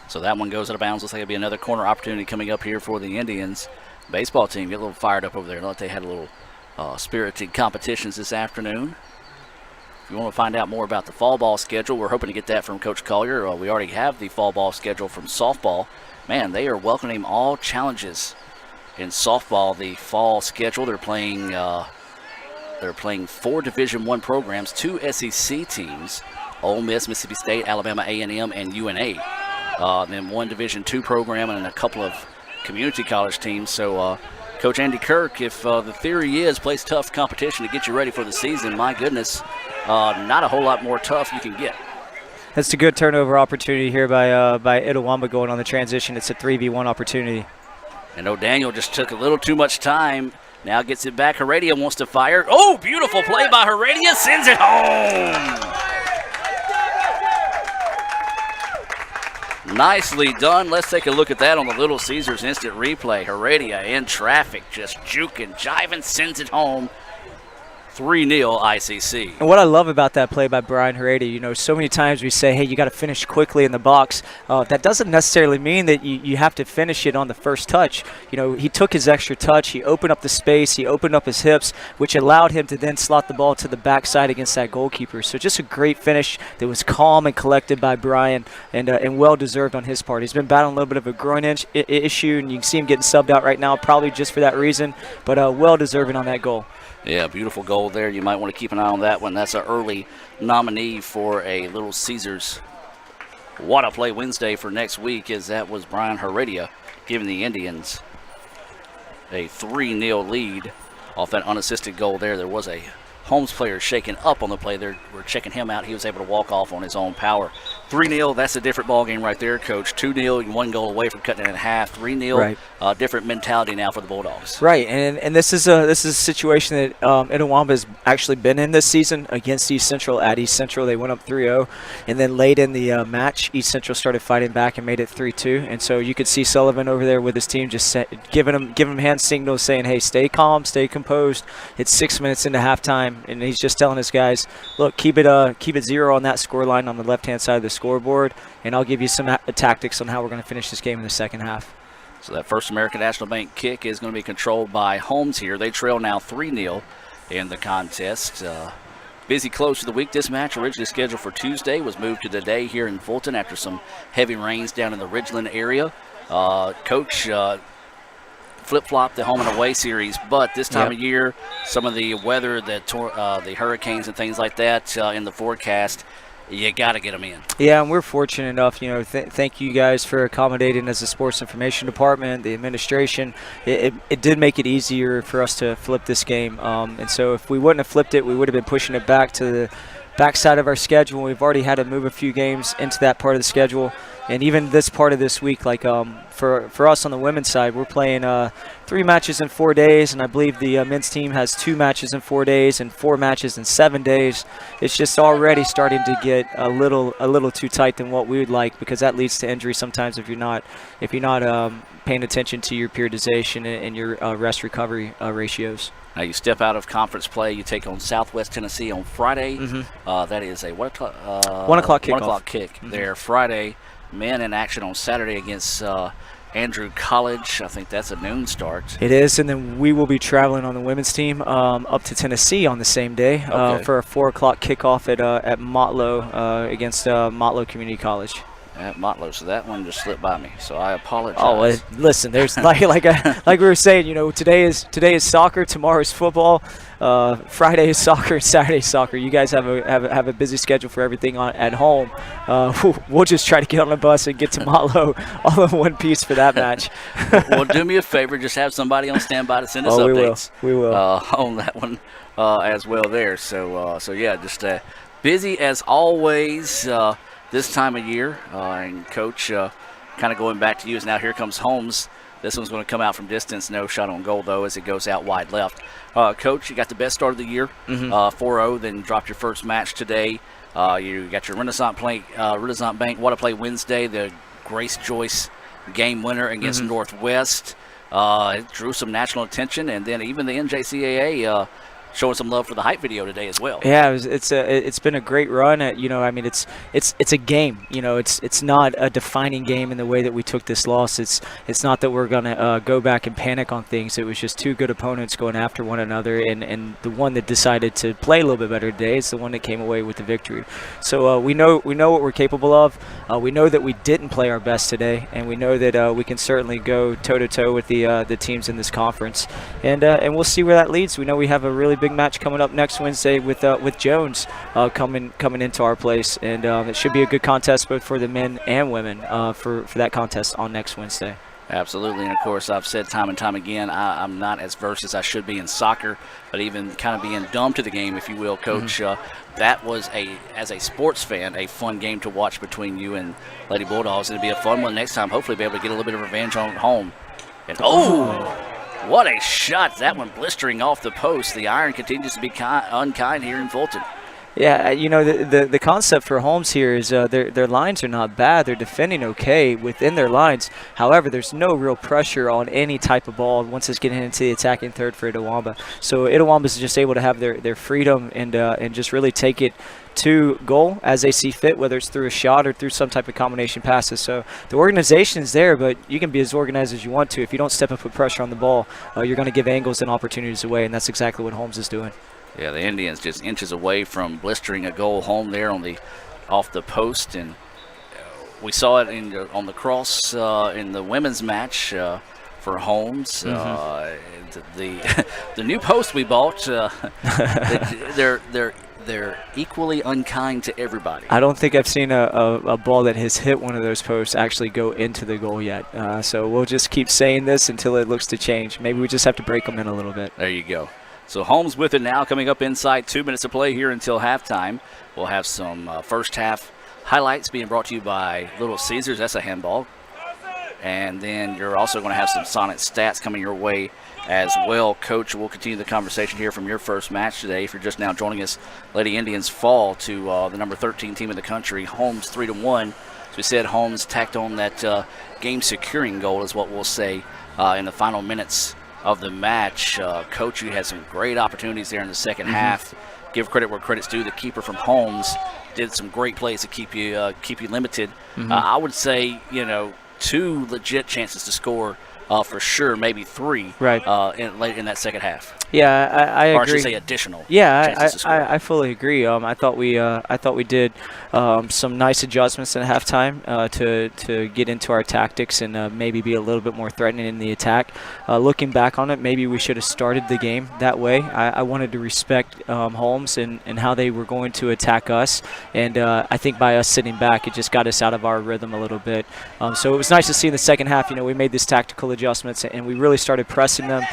So that one goes out of bounds. Looks like it'll be another corner opportunity coming up here for the Indians. Baseball team get a little fired up over there. Like they had a little spirited competitions this afternoon. If you want to find out more about the fall ball schedule, we're hoping to get that from Coach Collier. We already have the fall ball schedule from softball. Man, they are welcoming all challenges in softball. The fall schedule, they're playing 4 Division I programs, 2 SEC teams, Ole Miss, Mississippi State, Alabama A&M, and UNA. Then 1 Division II program and a couple of community college teams. So, Coach Andy Kirk, if the theory is plays tough competition to get you ready for the season, my goodness, not a whole lot more tough you can get. That's a good turnover opportunity here by Itawamba going on the transition. It's a 3v1 opportunity. And O'Daniel just took a little too much time Now gets it back. Heredia wants to fire. Oh, beautiful play by Heredia. Sends it home. Nicely done. Let's take a look at that on the Little Caesars instant replay. Heredia in traffic, just juking, jiving, sends it home. 3-0 ICC. And what I love about that play by Brian Heredia, so many times we say, hey, you got to finish quickly in the box. That doesn't necessarily mean that you have to finish it on the first touch. He took his extra touch, he opened up the space, he opened up his hips, which allowed him to then slot the ball to the backside against that goalkeeper. So just a great finish that was calm and collected by Brian and well-deserved on his part. He's been battling a little bit of a groin issue, and you can see him getting subbed out right now, probably just for that reason, but well-deserving on that goal. Yeah, beautiful goal there. You might want to keep an eye on that one. That's an early nominee for a Little Caesars What a Play Wednesday for next week, as that was Brian Heredia giving the Indians a 3-0 lead off that unassisted goal there. There was a Holmes player shaken up on the play. We're checking him out. He was able to walk off on his own power. 3-0, that's a different ball game right there, Coach. 2-0, 1 goal away from cutting it in half. 3-0, right. Different mentality now for the Bulldogs. Right, and this is a situation that Itawamba has actually been in this season against East Central at East Central. They went up 3-0, and then late in the match, East Central started fighting back and made it 3-2. And so you could see Sullivan over there with his team just giving him hand signals saying, hey, stay calm, stay composed. It's 6 minutes into halftime. And he's just telling his guys, look, keep it 0 on that score line on the left-hand side of the scoreboard, and I'll give you some tactics on how we're going to finish this game in the second half. So that First American National Bank kick is going to be controlled by Holmes here. They trail now 3-0 in the contest. Busy close to the week. This match, originally scheduled for Tuesday, was moved to today here in Fulton after some heavy rains down in the Ridgeland area. Coach flip-flop the home and away series, but this time of year, some of the weather, the hurricanes and things like that in the forecast, you got to get them in. Yeah, and we're fortunate enough, thank you guys for accommodating as the sports information department, the administration. It did make it easier for us to flip this game, and so if we wouldn't have flipped it, we would have been pushing it back to the backside of our schedule. We've already had to move a few games into that part of the schedule. And even this part of this week, like for us on the women's side, we're playing 3 matches in 4 days, and I believe the men's team has 2 matches in 4 days and 4 matches in 7 days. It's just already starting to get a little too tight than what we would like, because that leads to injury sometimes if you're not paying attention to your periodization and your rest recovery ratios. Now you step out of conference play. You take on Southwest Tennessee on Friday. That is a 1 o'clock kickoff. 1 o'clock kick there Friday. Men in action on Saturday against Andrew College. I think that's a noon start. It is, and then we will be traveling on the women's team up to Tennessee on the same day for a 4 o'clock kickoff at Motlow against Motlow Community College. At Motlow, so that one just slipped by me, so I apologize. Oh, listen, there's like we were saying, today is soccer, tomorrow is football, Friday is soccer, Saturday is soccer. You guys have a busy schedule for everything at home. We'll just try to get on the bus and get to Motlow all in one piece for that match. Well, do me a favor, just have somebody on standby to send us updates. We will on that one as well there. So yeah, just busy as always. This time of year, and Coach, kind of going back to you, is now here comes Holmes. This one's going to come out from distance, no shot on goal though, as it goes out wide left. Coach, you got the best start of the year, 4-0, then dropped your first match today. You got your Renaissance Bank What a Play Wednesday, the Grace Joyce game winner against Northwest. It drew some national attention, and then even the NJCAA showing some love for the hype video today as well. Yeah, it's been a great run. It's a game. It's not a defining game in the way that we took this loss. It's not that we're gonna go back and panic on things. It was just 2 good opponents going after one another, and the one that decided to play a little bit better today is the one that came away with the victory. So we know what we're capable of. We know that we didn't play our best today, and we know that we can certainly go toe to toe with the teams in this conference, and we'll see where that leads. We know we have a really big match coming up next Wednesday with Jones coming into our place, and it should be a good contest both for the men and women for that contest on next Wednesday. Absolutely, and of course I've said time and time again, I'm not as versed as I should be in soccer, but even kind of being dumb to the game, if you will, Coach. That was, as a sports fan, a fun game to watch between you and Lady Bulldogs. It'll be a fun one next time. Hopefully be able to get a little bit of revenge on home. And What a shot. That one blistering off the post. The iron continues to be unkind here in Fulton. Yeah, you know, the concept for Holmes here is their lines are not bad. They're defending okay within their lines. However, there's no real pressure on any type of ball once it's getting into the attacking third for Itawamba. So Itawamba is just able to have their freedom and just really take it to goal as they see fit, whether it's through a shot or through some type of combination passes. So the organization is there, but you can be as organized as you want to. If you don't step up with pressure on the ball, you're going to give angles and opportunities away, and that's exactly what Holmes is doing. Yeah, the Indians just inches away from blistering a goal home there off the post, and we saw it on the cross in the women's match for Holmes. The new post we bought, they're equally unkind to everybody. I don't think I've seen a ball that has hit one of those posts actually go into the goal yet. So we'll just keep saying this until it looks to change. Maybe we just have to break them in a little bit. There you go. So Holmes with it now, coming up inside 2 minutes to play here until halftime. We'll have some first half highlights being brought to you by Little Caesars. That's a handball. And then you're also going to have some Sonic stats coming your way as well. Coach, we'll continue the conversation here from your first match today. If you're just now joining us, Lady Indians fall to the number 13 team in the country, Holmes 3-1. As we said, Holmes tacked on that game-securing goal is what we'll say in the final minutes of the match. Coach, you had some great opportunities there in the second half. Give credit where credit's due. The keeper from Holmes did some great plays to keep you limited. I would say, 2 legit chances to score for sure, maybe 3 late in that second half. Yeah, I agree. Or I should say additional. Yeah, I fully agree. I thought we did some nice adjustments in halftime to get into our tactics and maybe be a little bit more threatening in the attack. Looking back on it, maybe we should have started the game that way. I wanted to respect Holmes and how they were going to attack us, and I think by us sitting back, it just got us out of our rhythm a little bit. So it was nice to see in the second half, we made these tactical adjustments and we really started pressing them.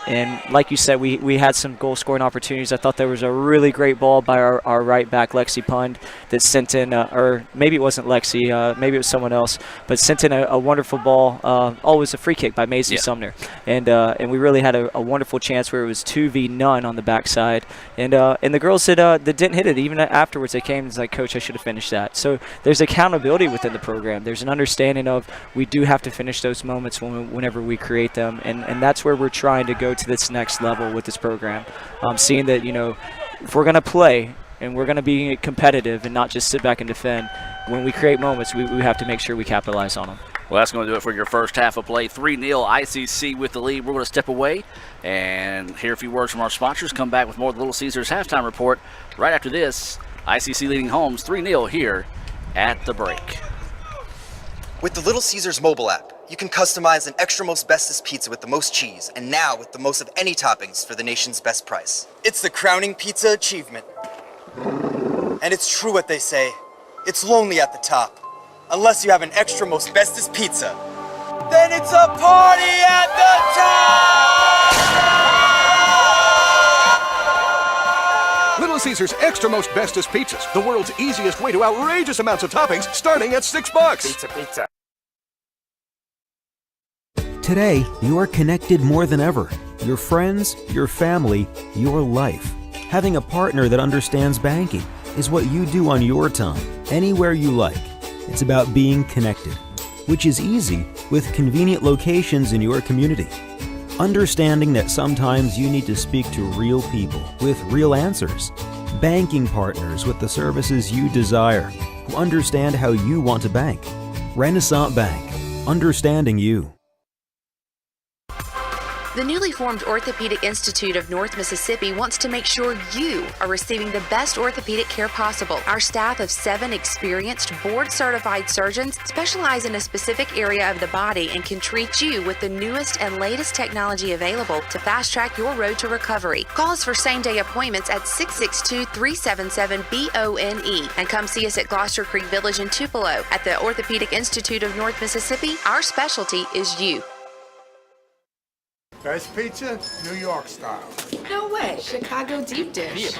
And like you said, we had some goal-scoring opportunities. I thought there was a really great ball by our right back, Lexi Pund, that sent in, or maybe it wasn't Lexi, maybe it was someone else, but sent in a wonderful ball. It was a free kick by Maisie Sumner. And we really had a wonderful chance where it was 2v0 on the backside. And the girls that didn't hit it, even afterwards, they came and was like, Coach, I should have finished that. So there's accountability within the program. There's an understanding of we do have to finish those moments whenever we create them. And that's where we're trying to go to this next level with this program. Seeing that, if we're going to play and we're going to be competitive and not just sit back and defend, when we create moments, we have to make sure we capitalize on them. Well, that's going to do it for your first half of play. 3-0 ICC with the lead. We're going to step away and hear a few words from our sponsors. Come back with more of the Little Caesars halftime report right after this. ICC leading Holmes 3-0 here at the break. With the Little Caesars mobile app, you can customize an extra most bestest pizza with the most cheese, and now with the most of any toppings for the nation's best price. It's the crowning pizza achievement. And it's true what they say, it's lonely at the top. Unless you have an extra most bestest pizza, then it's a party at the top! Little Caesars Extra Most Bestest Pizzas, the world's easiest way to outrageous amounts of toppings, starting at $6. Pizza. Today, you are connected more than ever. Your friends, your family, your life. Having a partner that understands banking is what you do on your time, anywhere you like. It's about being connected, which is easy with convenient locations in your community. Understanding that sometimes you need to speak to real people with real answers. Banking partners with the services you desire, who understand how you want to bank. Renaissance Bank, understanding you. The newly formed Orthopedic Institute of North Mississippi wants to make sure you are receiving the best orthopedic care possible. Our staff of 7 experienced, board-certified surgeons specialize in a specific area of the body and can treat you with the newest and latest technology available to fast-track your road to recovery. Call us for same-day appointments at 662-377-BONE and come see us at Gloucester Creek Village in Tupelo. At the Orthopedic Institute of North Mississippi, our specialty is you. Best pizza, New York style. No way. Chicago deep dish.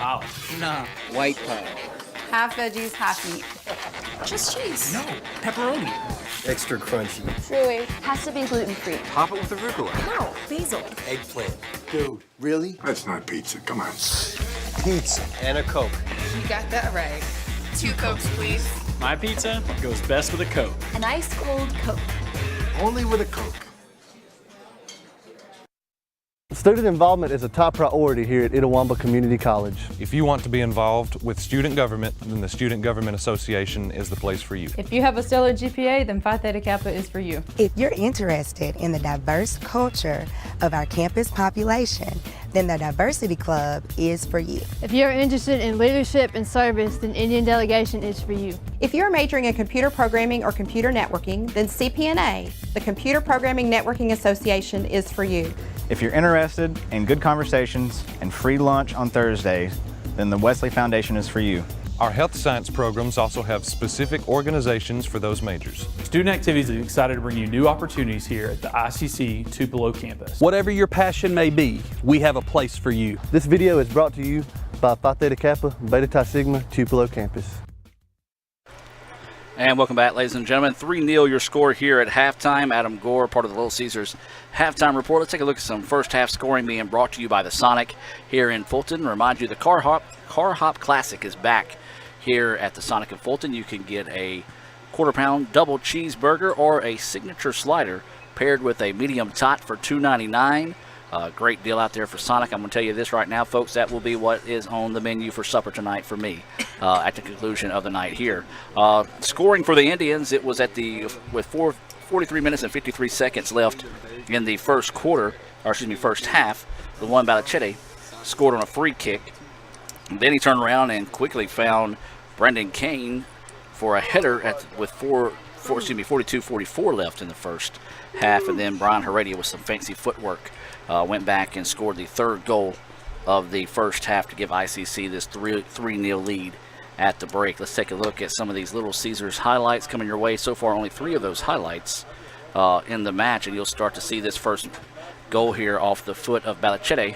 White power. half veggies, half meat. Just cheese. No, pepperoni. Extra crunchy. Chewy. Has to be gluten-free. Pop it with arugula. No, basil. Eggplant. Dude, really? That's not pizza. Come on. Pizza. And a Coke. You got that right. 2 Cokes, please. My pizza goes best with a Coke. An ice cold Coke. Only with a Coke. Student involvement is a top priority here at Itawamba Community College. If you want to be involved with student government, then the Student Government Association is the place for you. If you have a stellar GPA, then Phi Theta Kappa is for you. If you're interested in the diverse culture of our campus population, then the Diversity Club is for you. If you're interested in leadership and service, then Indian Delegation is for you. If you're majoring in computer programming or computer networking, then CPNA, the Computer Programming Networking Association, is for you. If you're interested in good conversations and free lunch on Thursdays, then the Wesley Foundation is for you. Our health science programs also have specific organizations for those majors. Student Activities is excited to bring you new opportunities here at the ICC Tupelo campus. Whatever your passion may be, we have a place for you. This video is brought to you by Phi Theta Kappa, Beta Chi Sigma, Tupelo campus. And welcome back, ladies and gentlemen. 3-0 your score here at halftime. Adam Gore, part of the Little Caesars halftime report. Let's take a look at some first half scoring being brought to you by the Sonic here in Fulton. Remind you the Car Hop Classic is back here at the Sonic in Fulton. You can get a quarter-pound double cheeseburger or a signature slider paired with a medium tot for $2.99. Great deal out there for Sonic. I'm going to tell you this right now, folks. That will be what is on the menu for supper tonight for me at the conclusion of the night here. Scoring for the Indians, it was with 43 minutes and 53 seconds left in the first half. The one Balichete scored on a free kick. And then he turned around and quickly found Brendan Kane for a header with 42-44 left in the first half. And then Brian Heredia with some fancy footwork went back and scored the third goal of the first half to give ICC this 3-0 lead at the break. Let's take a look at some of these Little Caesars highlights coming your way. So far, only 3 of those highlights in the match, and you'll start to see this first goal here off the foot of Balichete.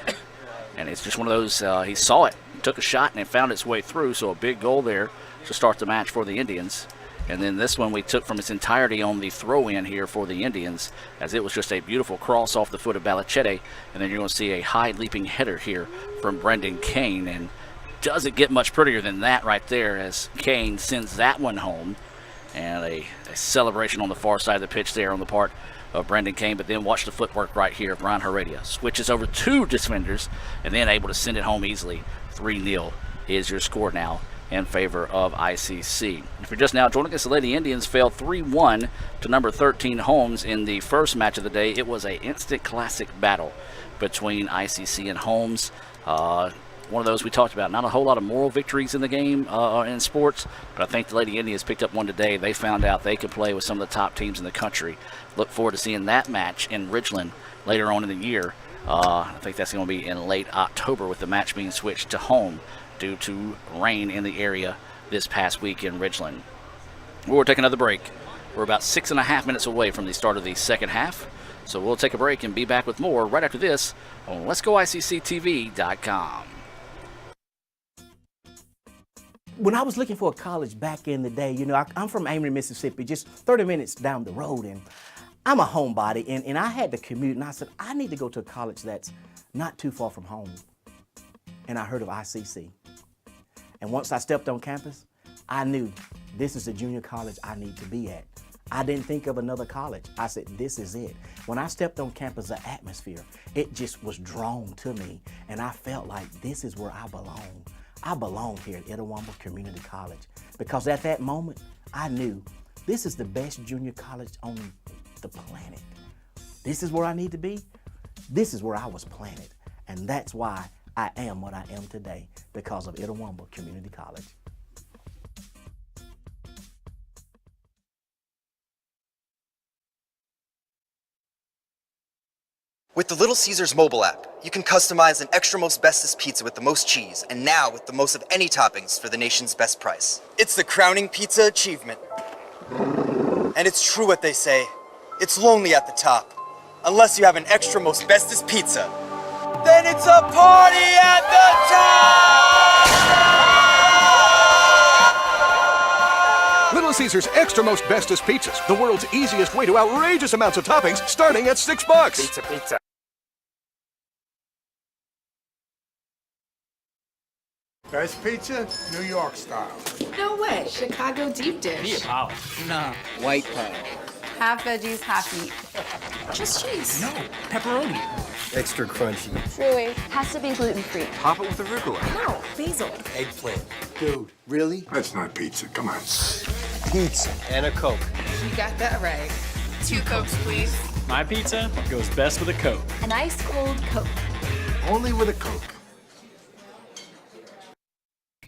And it's just one of those, he saw it, took a shot, and it found its way through, so a big goal there to start the match for the Indians. And then this one we took from its entirety on the throw-in here for the Indians, as it was just a beautiful cross off the foot of Balichete. And then you're going to see a high leaping header here from Brendan Kane. And doesn't get much prettier than that right there, as Kane sends that one home. And a celebration on the far side of the pitch there on the part of Brendan Kane. But then watch the footwork right here of Brian Heredia. Switches over 2 defenders and then able to send it home easily. 3-0 is your score now in favor of ICC. If you're just now joining us, the Lady Indians fell 3-1 to number 13 Holmes in the first match of the day. It was an instant classic battle between ICC and Holmes. One of those we talked about. Not a whole lot of moral victories in the game in sports, but I think the Lady Indians picked up one today. They found out they could play with some of the top teams in the country. Look forward to seeing that match in Ridgeland later on in the year. I think that's going to be in late October, with the match being switched to home due to rain in the area this past week in Ridgeland. We'll take another break. We're about 6.5 minutes away from the start of the second half, so we'll take a break and be back with more right after this on Let'sGoICCTV.com. When I was looking for a college back in the day, you know, I'm from Amory, Mississippi, just 30 minutes down the road, and I'm a homebody, and I had to commute, and I said, I need to go to a college that's not too far from home. And I heard of ICC. And once I stepped on campus, I knew this is the junior college I need to be at. I didn't think of another college. I said, this is it. When I stepped on campus, the atmosphere, it just was drawn to me, and I felt like this is where I belong. I belong here at Itawamba Community College, because at that moment, I knew this is the best junior college on the planet. This is where I need to be. This is where I was planted, and that's why I am what I am today, because of Itawamba Community College. With the Little Caesars mobile app, you can customize an extra most bestest pizza with the most cheese, and now with the most of any toppings for the nation's best price. It's the crowning pizza achievement. And it's true what they say, it's lonely at the top. Unless you have an extra most bestest pizza, then it's a party at the top! Little Caesars Extra Most Bestest Pizzas, the world's easiest way to outrageous amounts of toppings, starting at $6. Pizza. Best pizza, New York style. No way. Chicago deep dish. Nah. White pie. Half veggies, half meat. Just cheese. No. Pepperoni. Extra crunchy. Truly. Has to be gluten-free. Pop it with arugula. No, basil. Eggplant. Dude, really? That's not pizza. Come on. Pizza. And a Coke. You got that right. 2 Cokes, please. My pizza goes best with a Coke. An ice cold Coke. Only with a Coke.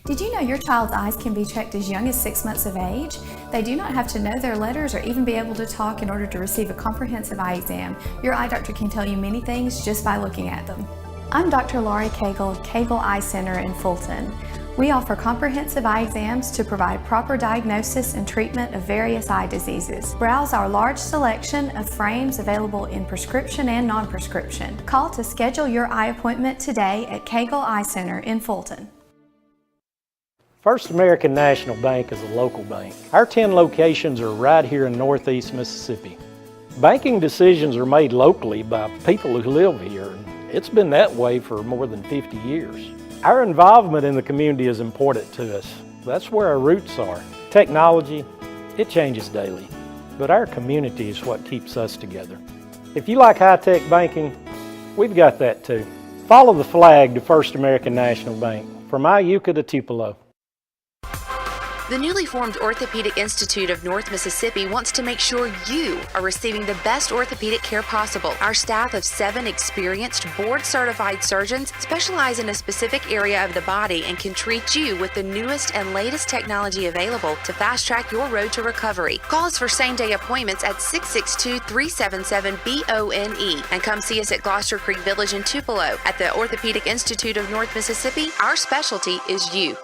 Did you know your child's eyes can be checked as young as 6 months of age? They do not have to know their letters or even be able to talk in order to receive a comprehensive eye exam. Your eye doctor can tell you many things just by looking at them. I'm Dr. Laurie Cagle of Cagle Eye Center in Fulton. We offer comprehensive eye exams to provide proper diagnosis and treatment of various eye diseases. Browse our large selection of frames available in prescription and non-prescription. Call to schedule your eye appointment today at Cagle Eye Center in Fulton. First American National Bank is a local bank. Our 10 locations are right here in Northeast Mississippi. Banking decisions are made locally by people who live here. It's been that way for more than 50 years. Our involvement in the community is important to us. That's where our roots are. Technology, it changes daily, but our community is what keeps us together. If you like high-tech banking, we've got that too. Follow the flag to First American National Bank, from Iuka to Tupelo. The newly formed Orthopedic Institute of North Mississippi wants to make sure you are receiving the best orthopedic care possible. Our staff of 7 experienced, board-certified surgeons specialize in a specific area of the body and can treat you with the newest and latest technology available to fast-track your road to recovery. Call us for same-day appointments at 662-377-BONE and come see us at Gloucester Creek Village in Tupelo. At the Orthopedic Institute of North Mississippi, our specialty is you.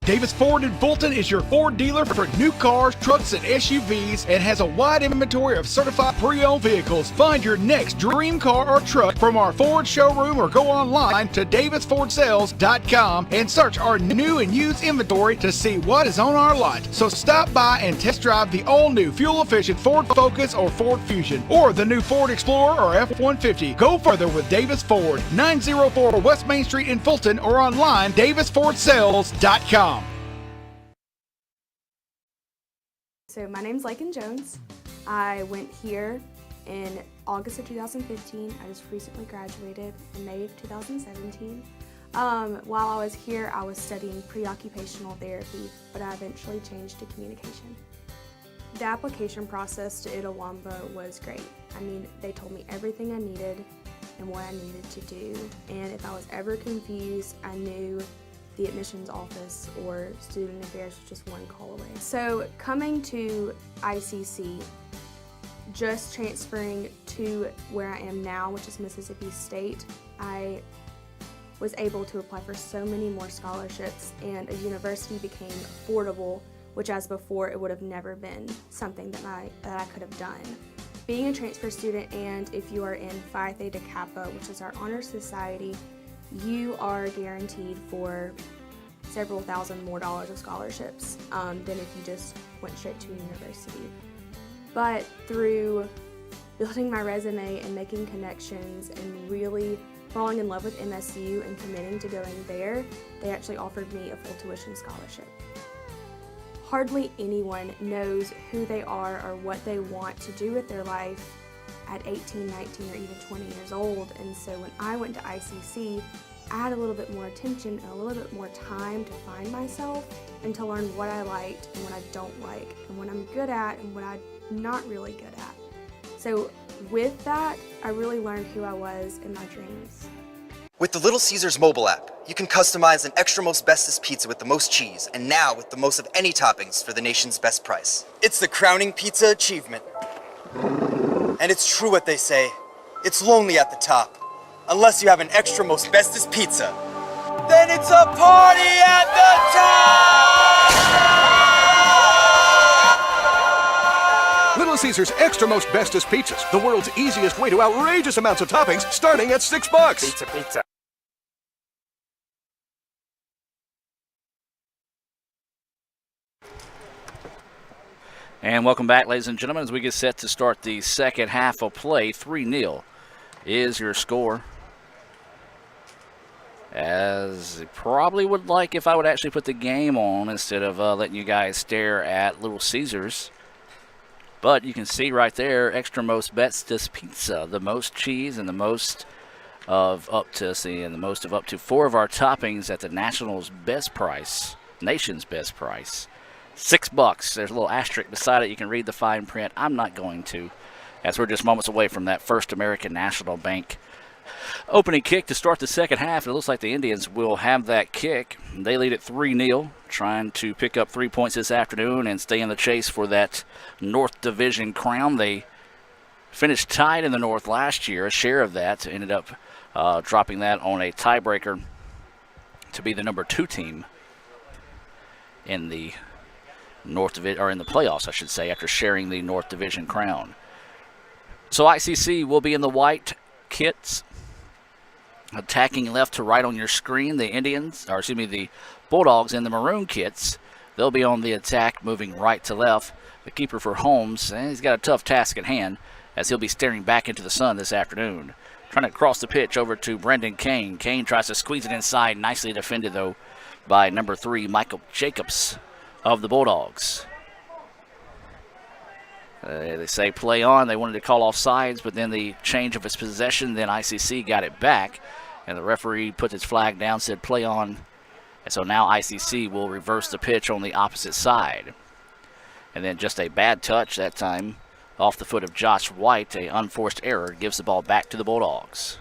Davis Ford in Fulton is your Ford dealer for new cars, trucks, and SUVs and has a wide inventory of certified pre-owned vehicles. Find your next dream car or truck from our Ford showroom or go online to davisfordsales.com and search our new and used inventory to see what is on our lot. So stop by and test drive the all-new fuel-efficient Ford Focus or Ford Fusion or the new Ford Explorer or F-150. Go further with Davis Ford, 904 West Main Street in Fulton or online davisfordsales.com. So my name's Lakin Jones. I went here in August of 2015. I just recently graduated in May of 2017. While I was here, I was studying pre-occupational therapy, but I eventually changed to communication. The application process to Itawamba was great. I mean, they told me everything I needed and what I needed to do. And if I was ever confused, I knew the admissions office or student affairs was just one call away. So coming to ICC, just transferring to where I am now, which is Mississippi State, I was able to apply for so many more scholarships and a university became affordable, which as before it would have never been something that I could have done. Being a transfer student, and if you are in Phi Theta Kappa, which is our honor society, you are guaranteed for several thousand more dollars of scholarships than if you just went straight to a university. But through building my resume and making connections and really falling in love with MSU and committing to going there, they actually offered me a full tuition scholarship. Hardly anyone knows who they are or what they want to do with their life at 18, 19, or even 20 years old. And so when I went to ICC, I had a little bit more attention and a little bit more time to find myself and to learn what I liked and what I don't like and what I'm good at and what I'm not really good at. So with that, I really learned who I was and my dreams. With the Little Caesars mobile app, you can customize an extra most bestest pizza with the most cheese, and now with the most of any toppings for the nation's best price. It's the crowning pizza achievement. And it's true what they say, it's lonely at the top. Unless you have an extra most bestest pizza, then it's a party at the top! Little Caesars Extra Most Bestest Pizzas, the world's easiest way to outrageous amounts of toppings, starting at $6. Pizza. And welcome back, ladies and gentlemen, as we get set to start the second half of play. 3-0 is your score. As probably would like if I would actually put the game on instead of letting you guys stare at Little Caesars. But you can see right there, extra most Bestest pizza, the most cheese and the most of up to 4 of our toppings at the nation's best price. $6. There's a little asterisk beside it. You can read the fine print. I'm not going to, as we're just moments away from that First American National Bank opening kick to start the second half. It looks like the Indians will have that kick. They lead at 3-0, trying to pick up 3 points this afternoon and stay in the chase for that North Division crown. They finished tied in the North last year. A share of that ended up dropping that on a tiebreaker to be the number 2 team in the North Division, or in the playoffs, I should say, after sharing the North Division crown. So ICC will be in the white kits, attacking left to right on your screen. The Bulldogs in the maroon kits. They'll be on the attack, moving right to left. The keeper for Holmes, he's got a tough task at hand, as he'll be staring back into the sun this afternoon. Trying to cross the pitch over to Brendan Kane. Kane tries to squeeze it inside. Nicely defended, though, by number 3, Michael Jacobs of the Bulldogs. They say play on. They wanted to call off sides, but then the change of its possession, then ICC got it back, and the referee put his flag down, said play on. And so now ICC will reverse the pitch on the opposite side. And then just a bad touch that time off the foot of Josh White, a unforced error, gives the ball back to the Bulldogs.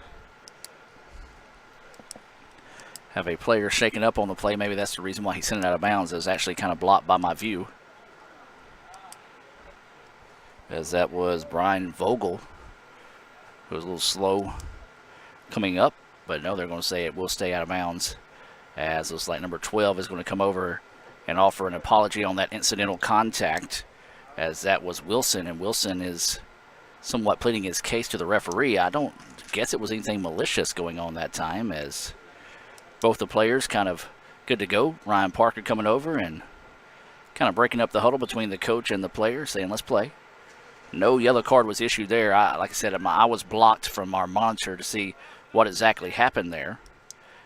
Have a player shaken up on the play. Maybe that's the reason why he sent it out of bounds. It was actually kind of blocked by my view, as that was Brian Vogel, who was a little slow coming up. But no, they're going to say it will stay out of bounds, as it looks like number 12 is going to come over and offer an apology on that incidental contact, as that was Wilson, and Wilson is somewhat pleading his case to the referee. I don't guess it was anything malicious going on that time, as both the players kind of good to go. Ryan Parker coming over and kind of breaking up the huddle between the coach and the player, saying let's play. No yellow card was issued there. Like I said, I was blocked from our monitor to see what exactly happened there,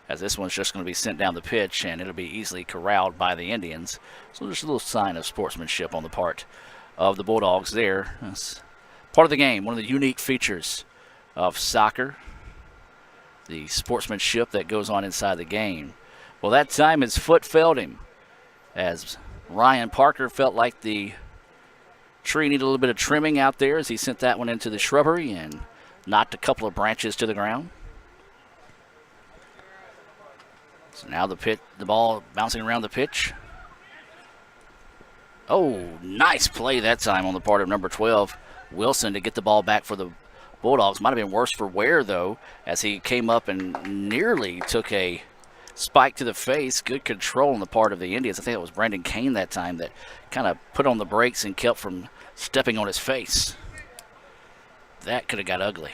as this one's just going to be sent down the pitch, and it'll be easily corralled by the Indians. So just a little sign of sportsmanship on the part of the Bulldogs there. That's part of the game, one of the unique features of soccer, the sportsmanship that goes on inside the game. Well, that time his foot failed him, as Ryan Parker felt like the tree needed a little bit of trimming out there, as he sent that one into the shrubbery and knocked a couple of branches to the ground. So now the ball bouncing around the pitch. Oh, nice play that time on the part of number 12, Wilson, to get the ball back for the Bulldogs. Might have been worse for wear, though, as he came up and nearly took a spike to the face. Good control on the part of the Indians. I think it was Brendan Kane that time that kind of put on the brakes and kept from stepping on his face. That could have got ugly.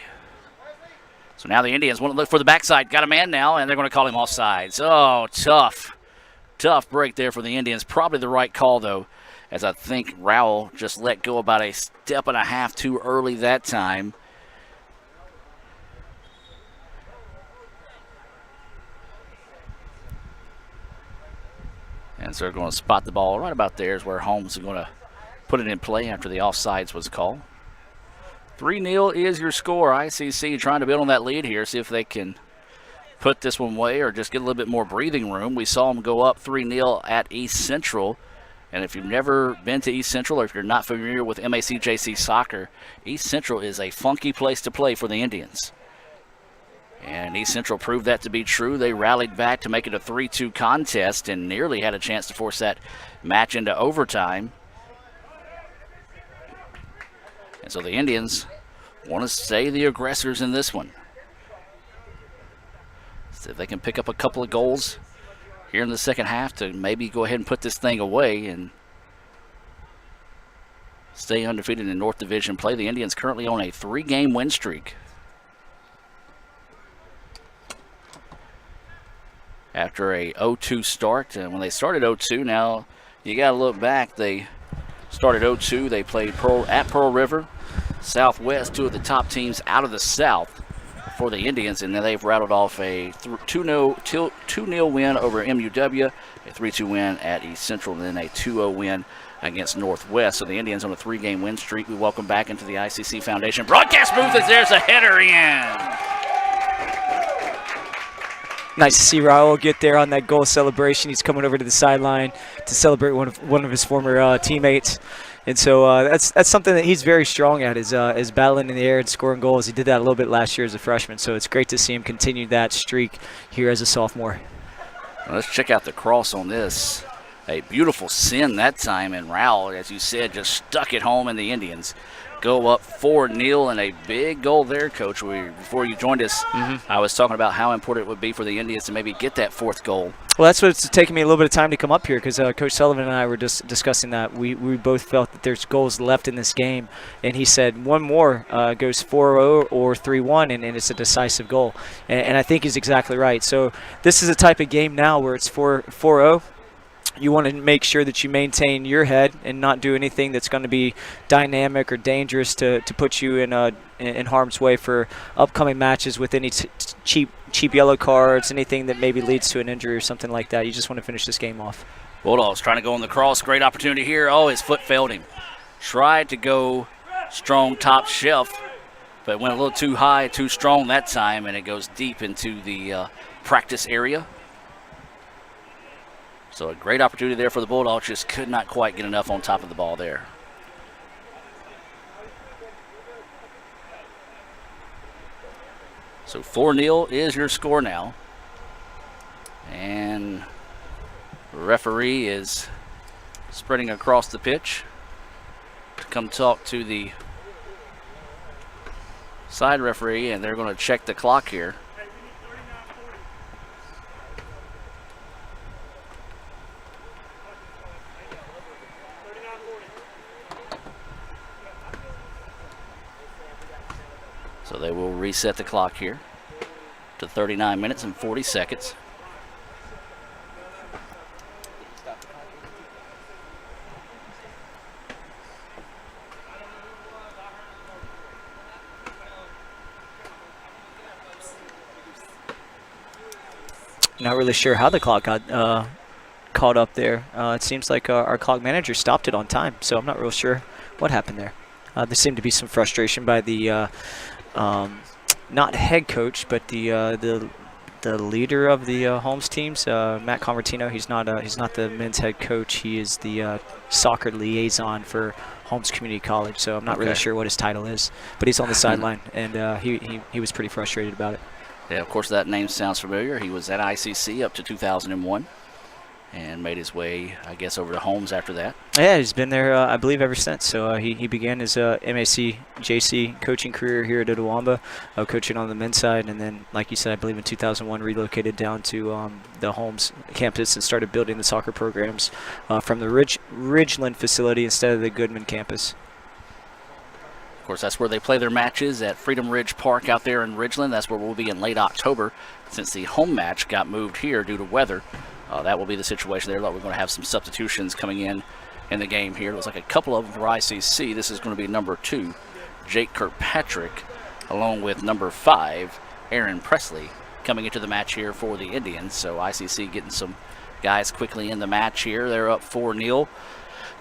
So now the Indians want to look for the backside. Got a man now, and they're going to call him offsides. Oh, tough break there for the Indians. Probably the right call, though, as I think Rowell just let go about a step and a half too early that time. And so they're going to spot the ball right about there is where Holmes is going to put it in play after the offsides was called. 3-0 is your score. ICC trying to build on that lead here, see if they can put this one away or just get a little bit more breathing room. We saw them go up 3-0 at East Central. And if you've never been to East Central, or if you're not familiar with MACJC soccer, East Central is a funky place to play for the Indians. And East Central proved that to be true. They rallied back to make it a 3-2 contest and nearly had a chance to force that match into overtime. And so the Indians want to stay the aggressors in this one. See if they can pick up a couple of goals here in the second half to maybe go ahead and put this thing away and stay undefeated in North Division play. The Indians currently on a 3-game win streak. After a 0-2 start, and when they started 0-2, now you got to look back. They started 0-2. They played at Pearl River, Southwest, two of the top teams out of the South for the Indians, and then they've rattled off a 2-0 win over MUW, a 3-2 win at East Central, and then a 2-0 win against Northwest. So the Indians on a 3-game win streak. We welcome back into the ICC Foundation broadcast booth as there's a header in. Nice to see Raul get there on that goal celebration. He's coming over to the sideline to celebrate one of his former teammates. And so that's something that he's very strong at, is battling in the air and scoring goals. He did that a little bit last year as a freshman, so it's great to see him continue that streak here as a sophomore. Well, let's check out the cross on this. A beautiful send that time, and Raul, as you said, just stuck it home, and the Indians go up 4-0, and a big goal there, Coach. Before you joined us, I was talking about how important it would be for the Indians to maybe get that fourth goal. Well, that's what's taken me a little bit of time to come up here, because Coach Sullivan and I were just discussing that. We both felt that there's goals left in this game, and he said one more goes 4-0 or 3-1, and it's a decisive goal. And I think he's exactly right. So this is a type of game now where it's 4-0. You want to make sure that you maintain your head and not do anything that's going to be dynamic or dangerous to put you in harm's way for upcoming matches with any cheap yellow cards, anything that maybe leads to an injury or something like that. You just want to finish this game off. Bulldogs trying to go on the cross. Great opportunity here. Oh, his foot failed him. Tried to go strong top shelf, but went a little too high, too strong that time, and it goes deep into the practice area. So a great opportunity there for the Bulldogs, just could not quite get enough on top of the ball there. So 4-0 is your score now. And the referee is spreading across the pitch to come talk to the side referee, and they're going to check the clock here. So they will reset the clock here to 39 minutes and 40 seconds. Not really sure how the clock got caught up there. It seems like our clock manager stopped it on time, so I'm not real sure what happened there. There seemed to be some frustration by the not head coach, but the leader of the Holmes teams, Matt Convertino. He's not the men's head coach. He is the soccer liaison for Holmes Community College. So I'm not really sure what his title is, but he's on the sideline, and he was pretty frustrated about it. Yeah, of course that name sounds familiar. He was at ICC up to 2001. And made his way, I guess, over to Holmes after that. Yeah, he's been there, I believe, ever since. So he began his MAC JC coaching career here at Itawamba, coaching on the men's side. And then, like you said, I believe in 2001, relocated down to the Holmes campus and started building the soccer programs from the Ridgeland facility instead of the Goodman campus. Of course, that's where they play their matches at Freedom Ridge Park out there in Ridgeland. That's where we'll be in late October, since the home match got moved here due to weather. That will be the situation there. We're going to have some substitutions coming in the game here. It looks like a couple of them for ICC. This is going to be number 2, Jake Kirkpatrick, along with number 5, Aaron Presley, coming into the match here for the Indians. So ICC getting some guys quickly in the match here. They're up 4-0.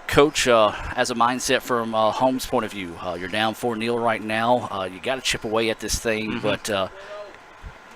Coach, as a mindset from Holmes' point of view, you're down 4-0 right now. You got to chip away at this thing, but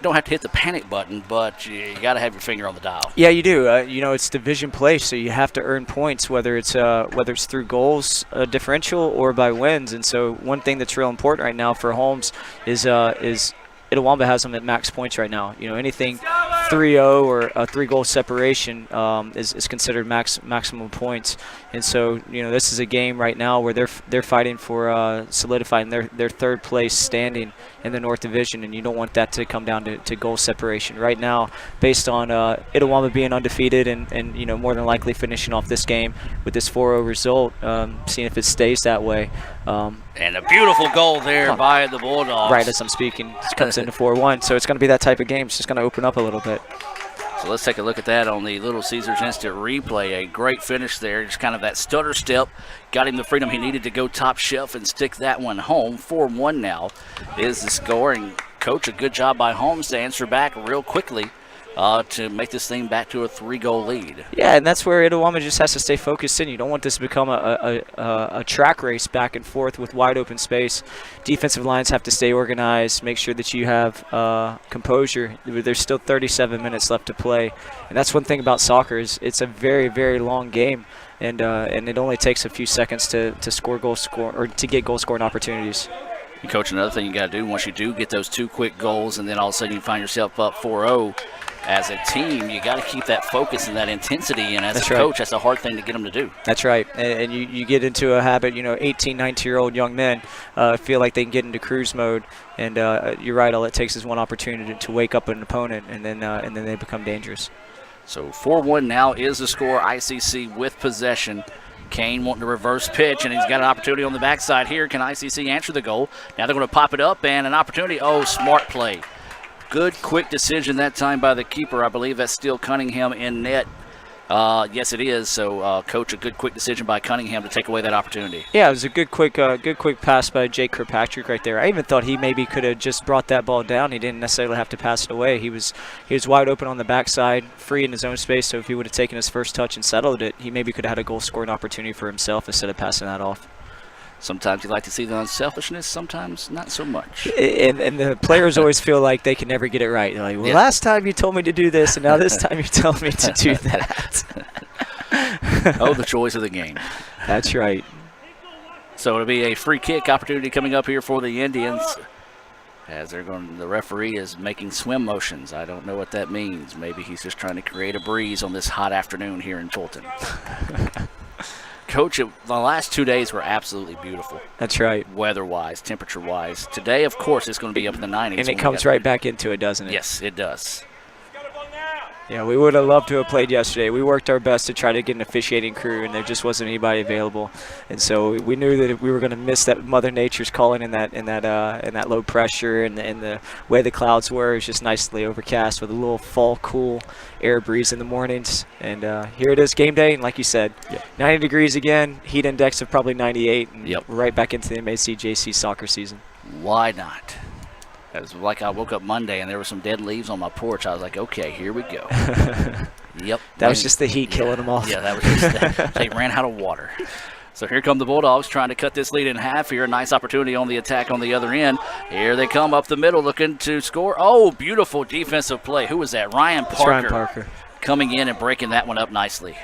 don't have to hit the panic button, but you got to have your finger on the dial. Yeah, you do. It's division play, so you have to earn points, whether it's through goals differential or by wins. And so one thing that's real important right now for Holmes is Itawamba has them at max points right now. Anything 3-0 or a 3-goal separation is considered maximum points. And so this is a game right now where they're fighting for solidifying their third place standing in the North Division, and you don't want that to come down to goal separation. Right now, based on Itawamba being undefeated and more than likely finishing off this game with this 4-0 result, seeing if it stays that way. And a beautiful goal there by the Bulldogs. Right as I'm speaking, it comes into 4-1, so it's going to be that type of game. It's just going to open up a little bit. So let's take a look at that on the Little Caesars instant replay. A great finish there, just kind of that stutter step. Got him the freedom he needed to go top shelf and stick that one home. 4-1 now is the score, and Coach, a good job by Holmes to answer back real quickly to make this thing back to a 3-goal lead. Yeah, and that's where Itawamba just has to stay focused in. You don't want this to become a track race back and forth with wide open space. Defensive lines have to stay organized, make sure that you have composure. There's still 37 minutes left to play, and that's one thing about soccer is it's a very, very long game, and it only takes a few seconds to get goal scoring opportunities. And Coach, another thing you got to do once you do get those 2 quick goals, and then all of a sudden you find yourself up 4-0. As a team, you got to keep that focus and that intensity, and as a coach, that's a hard thing to get them to do. That's right, and you get into a habit, 18, 19-year-old young men feel like they can get into cruise mode, and you're right, all it takes is one opportunity to wake up an opponent, and then they become dangerous. So 4-1 now is the score. ICC with possession. Kane wanting to reverse pitch, and he's got an opportunity on the backside here. Can ICC answer the goal? Now they're going to pop it up, and an opportunity. Oh, smart play. Good, quick decision that time by the keeper. I believe that's still Cunningham in net. Yes, it is. So, Coach, a good, quick decision by Cunningham to take away that opportunity. Yeah, it was a good, quick pass by Jake Kirkpatrick right there. I even thought he maybe could have just brought that ball down. He didn't necessarily have to pass it away. He was wide open on the backside, free in his own space. So if he would have taken his first touch and settled it, he maybe could have had a goal-scoring opportunity for himself instead of passing that off. Sometimes you like to see the unselfishness, sometimes not so much. And the players always feel like they can never get it right. They're like, well, last time you told me to do this, and now this time you're telling me to do that. Oh, the joys of the game. That's right. So it'll be a free kick opportunity coming up here for the Indians. As the referee is making swim motions. I don't know what that means. Maybe he's just trying to create a breeze on this hot afternoon here in Fulton. Coach, the last 2 days were absolutely beautiful. That's right. Weather-wise, temperature-wise. Today, of course, it's going to be up in the 90s. And it comes right back into it, doesn't it? Yes, it does. Yeah, we would have loved to have played yesterday. We worked our best to try to get an officiating crew, and there just wasn't anybody available. And so we knew that we were going to miss that Mother Nature's calling in that low pressure, and the way the clouds were. It was just nicely overcast with a little fall, cool air breeze in the mornings. And here it is, game day, and like you said, 90 degrees again, heat index of probably 98, and we're right back into the MACJC soccer season. Why not? It was like I woke up Monday and there were some dead leaves on my porch. I was like, okay, here we go. Yep. That was just the heat killing them off. Yeah, that was just that. They ran out of water. So here come the Bulldogs trying to cut this lead in half here. A nice opportunity on the attack on the other end. Here they come up the middle looking to score. Oh, beautiful defensive play. Who was that? Ryan Parker. Ryan Parker. Coming in and breaking that one up nicely.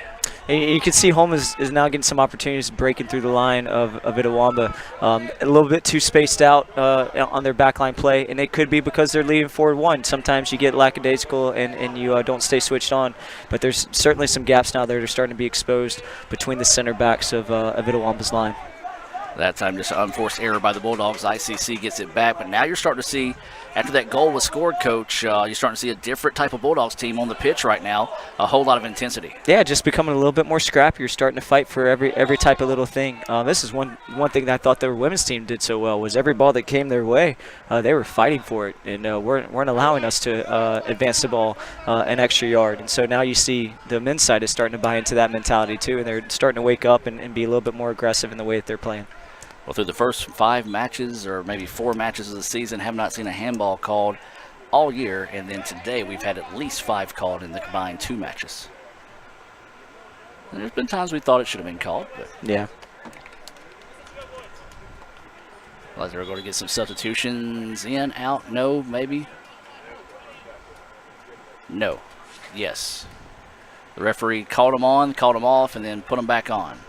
And you can see Holmes is now getting some opportunities breaking through the line of Itawamba. A little bit too spaced out on their backline play, and it could be because they're leading forward one. Sometimes you get lackadaisical and you don't stay switched on. But there's certainly some gaps now that are starting to be exposed between the center backs of Itawamba's line. That time just an unforced error by the Bulldogs. ICC gets it back, but now you're starting to see, after that goal was scored, Coach, you're starting to see a different type of Bulldogs team on the pitch right now, a whole lot of intensity. Yeah, just becoming a little bit more scrappy. You're starting to fight for every type of little thing. This is one thing that I thought the women's team did so well, was every ball that came their way, they were fighting for it, and weren't allowing us to advance the ball an extra yard. And so now you see the men's side is starting to buy into that mentality too, and they're starting to wake up and be a little bit more aggressive in the way that they're playing. Well, through the first 5 matches or maybe 4 matches of the season, have not seen a handball called all year, and then today we've had at least 5 called in the combined 2 matches. And there's been times we thought it should have been called, but yeah. Well, they're going to get some substitutions in, out, no, maybe. No, yes. The referee called them on, called them off, and then put them back on.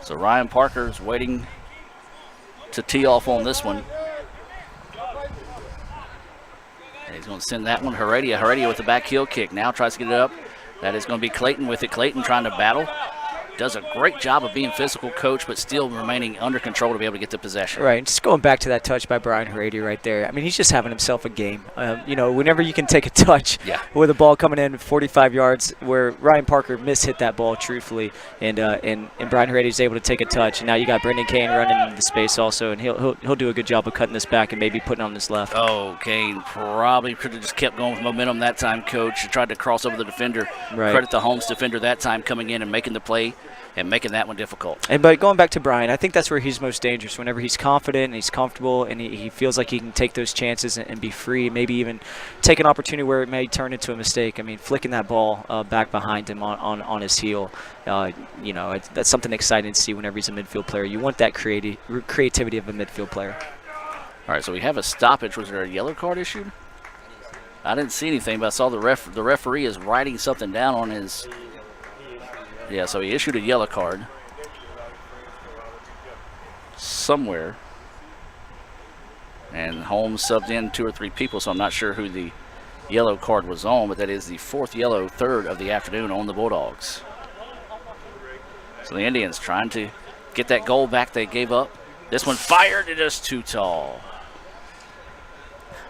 So Ryan Parker is waiting to tee off on this one. And he's going to send that one. Heredia with the back heel kick. Now tries to get it up. That is going to be Clayton with it. Clayton trying to battle. does a great job of being physical, coach, but still remaining under control to be able to get the possession. Right, and just going back to that touch by Brian Herrera right there. I mean, he's just having himself a game. Whenever you can take a touch with a ball coming in 45 yards, where Ryan Parker mishit that ball truthfully, and Brian Herrera is able to take a touch. And now you got Brendan Kane running into the space also, and he'll do a good job of cutting this back and maybe putting on this left. Oh, Kane probably could have just kept going with momentum that time, coach. He tried to cross over the defender. Right. Credit the Holmes defender that time coming in and making the play and making that one difficult. But going back to Brian, I think that's where he's most dangerous, whenever he's confident and he's comfortable and he feels like he can take those chances and be free, maybe even take an opportunity where it may turn into a mistake. I mean, flicking that ball back behind him on his heel, that's something exciting to see whenever he's a midfield player. You want that creativity of a midfield player. All right, so we have a stoppage. Was there a yellow card issued? I didn't see anything, but I saw the referee is writing something down on his. Yeah, so he issued a yellow card somewhere. And Holmes subbed in 2 or 3 people, so I'm not sure who the yellow card was on, but that is the 4th yellow, 3rd of the afternoon on the Bulldogs. So the Indians trying to get that goal back they gave up. This one fired, it is too tall.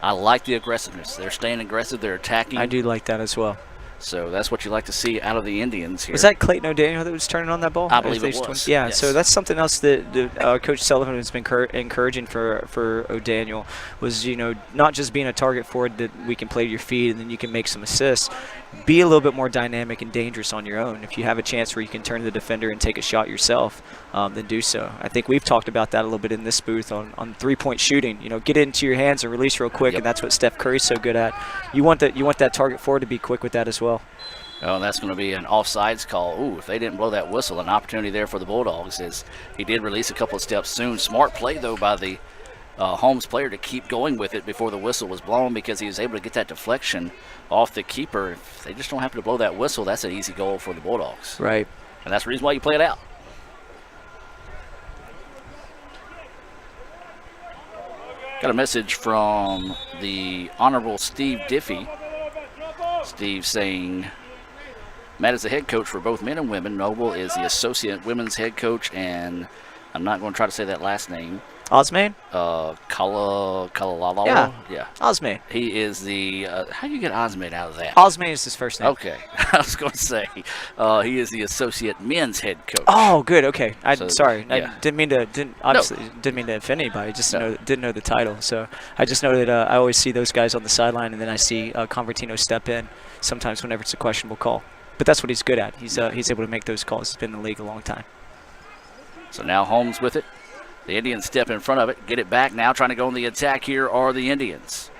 I like the aggressiveness. They're staying aggressive, they're attacking. I do like that as well. So that's what you like to see out of the Indians here. Was that Clayton O'Daniel that was turning on that ball? I believe it was. Yeah, yes. So that's something else that Coach Sullivan has been encouraging for O'Daniel was, not just being a target forward that we can play to your feet and then you can make some assists. Be a little bit more dynamic and dangerous on your own. If you have a chance where you can turn to the defender and take a shot yourself, then do so. I think we've talked about that a little bit in this booth on three-point shooting. Get it into your hands and release real quick, and that's what Steph Curry's so good at. You want that target forward to be quick with that as well. Oh, that's going to be an offsides call. Ooh, if they didn't blow that whistle, an opportunity there for the Bulldogs as he did release a couple of steps soon. Smart play, though, by the Holmes player to keep going with it before the whistle was blown because he was able to get that deflection off the keeper. If they just don't happen to blow that whistle, that's an easy goal for the Bulldogs. Right. And that's the reason why you play it out. Got a message from the Honorable Steve Diffie. Steve saying, Matt is the head coach for both men and women. Noble is the associate women's head coach, and I'm not going to try to say that last name. Osman? Kalalala. Yeah. Osman. He is the, how do you get Osman out of that? Osman is his first name. Okay. I was going to say, he is the associate men's head coach. Oh, good. Okay. Sorry. Yeah. I didn't mean to offend anybody. Just didn't know the title. So I just know that I always see those guys on the sideline, and then I see Convertino step in sometimes whenever it's a questionable call. But that's what he's good at. He's able to make those calls. He's been in the league a long time. So now Holmes with it. The Indians step in front of it, get it back. Now trying to go on the attack here are the Indians.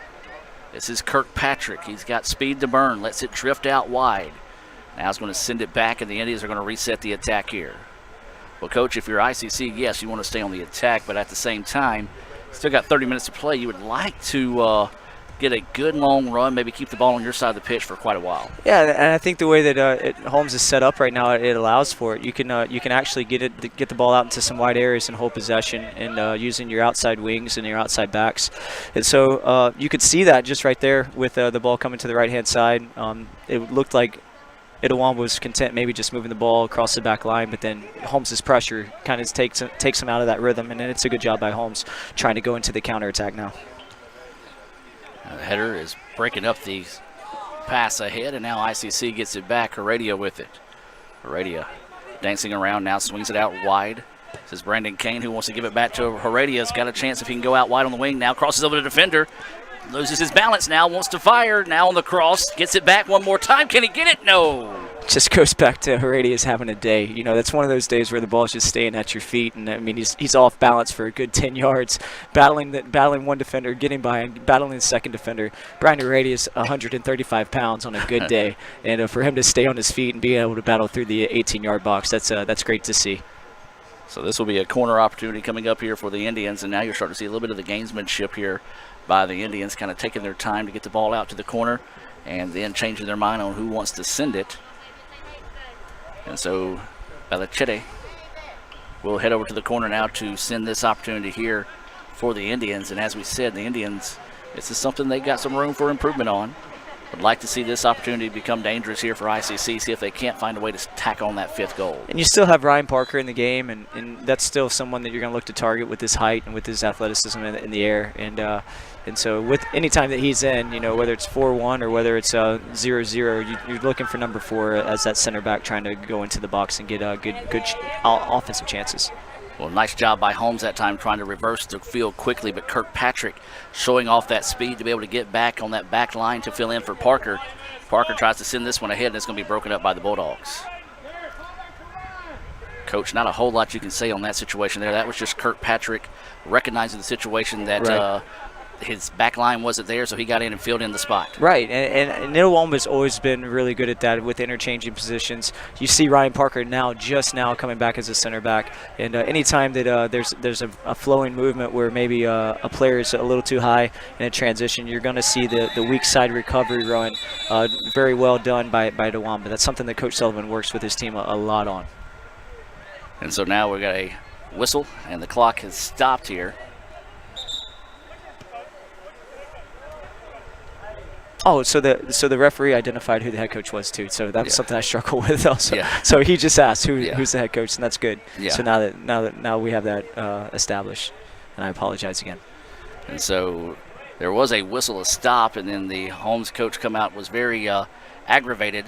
This is Kirkpatrick. He's got speed to burn. Lets it drift out wide. Now he's going to send it back, and the Indians are going to reset the attack here. Well, Coach, if you're ICC, yes, you want to stay on the attack, but at the same time, still got 30 minutes to play. You would like to get a good long run, maybe keep the ball on your side of the pitch for quite a while. Yeah, and I think the way that Holmes is set up right now, it allows for it. You can actually get the ball out into some wide areas and hold possession, and using your outside wings and your outside backs. And so you could see that just right there with the ball coming to the right-hand side. It looked like Itawamba was content maybe just moving the ball across the back line, but then Holmes' pressure kind of takes him out of that rhythm, and then it's a good job by Holmes trying to go into the counterattack now. The header is breaking up the pass ahead, and now ICC gets it back. Heredia with it. Heredia dancing around now, swings it out wide. This is Brandon Kane who wants to give it back to Heredia. Has got a chance if he can go out wide on the wing. Now crosses over the defender. Loses his balance now, wants to fire. Now on the cross, gets it back one more time. Can he get it? No. Just goes back to Heredia's having a day. That's one of those days where the ball's just staying at your feet, and I mean he's off balance for a good 10 yards, battling one defender, getting by, and battling the second defender. Brian Heredia's 135 pounds on a good day, and for him to stay on his feet and be able to battle through the 18-yard box, that's great to see. So this will be a corner opportunity coming up here for the Indians, and now you're starting to see a little bit of the gamesmanship here by the Indians, kind of taking their time to get the ball out to the corner and then changing their mind on who wants to send it. And so Belichitte will head over to the corner now to send this opportunity here for the Indians. And as we said, the Indians, this is something they got some room for improvement on. would like to see this opportunity become dangerous here for ICC, see if they can't find a way to tack on that 5th goal. And you still have Ryan Parker in the game, and that's still someone that you're going to look to target with his height and with his athleticism in the air. And so with any time that he's in, whether it's 4-1 or whether it's 0-0, you're looking for number 4 as that center back trying to go into the box and get good offensive chances. Well, nice job by Holmes that time trying to reverse the field quickly, but Kirkpatrick showing off that speed to be able to get back on that back line to fill in for Parker. Parker tries to send this one ahead, and it's going to be broken up by the Bulldogs. Coach, not a whole lot you can say on that situation there. That was just Kirkpatrick recognizing the situation that his back line wasn't there, so he got in and filled in the spot. Right, and Itawamba's always been really good at that with interchanging positions. You see Ryan Parker just now coming back as a center back, and anytime that there's a flowing movement where maybe a player is a little too high in a transition, you're going to see the weak side recovery run very well done by Itawamba. That's something that Coach Sullivan works with his team a lot on. And so now we've got a whistle, and the clock has stopped here. Oh, so the referee identified who the head coach was too. So that was something I struggle with also. Yeah. So he just asked who's the head coach, and that's good. Yeah. So now we have that established, and I apologize again. And so there was a whistle, a stop, and then the Holmes coach come out was very aggravated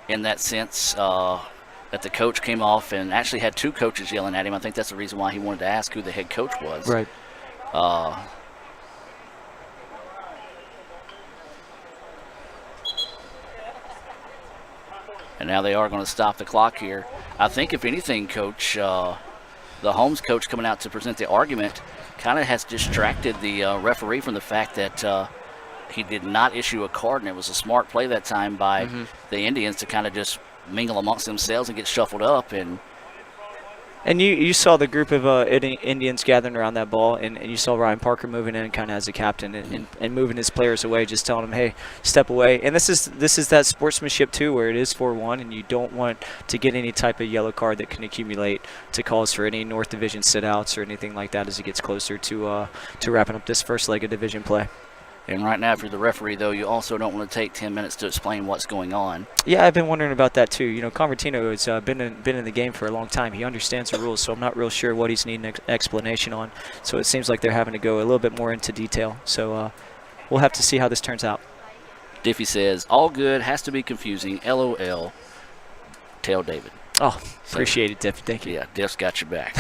in that sense that the coach came off and actually had 2 coaches yelling at him. I think that's the reason why he wanted to ask who the head coach was. Right. And now they are going to stop the clock here. I think, if anything, Coach, the Holmes coach coming out to present the argument kind of has distracted the referee from the fact that he did not issue a card, and it was a smart play that time by the Indians to kind of just mingle amongst themselves and get shuffled up. And you saw the group of Indians gathering around that ball, and you saw Ryan Parker moving in kind of as a captain and moving his players away, just telling them, hey, step away. And this is that sportsmanship too, where it is 4-1, and you don't want to get any type of yellow card that can accumulate to cause for any North Division sit-outs or anything like that as it gets closer to wrapping up this first leg of division play. And right now, if you're the referee, though, you also don't want to take 10 minutes to explain what's going on. Yeah, I've been wondering about that too. Convertino has been in the game for a long time. He understands the rules, so I'm not real sure what he's needing explanation on. So it seems like they're having to go a little bit more into detail. So we'll have to see how this turns out. Diffie says, all good, has to be confusing, LOL, tell David. Oh, appreciate it, Diffie. Thank you. Yeah, Diff's got your back.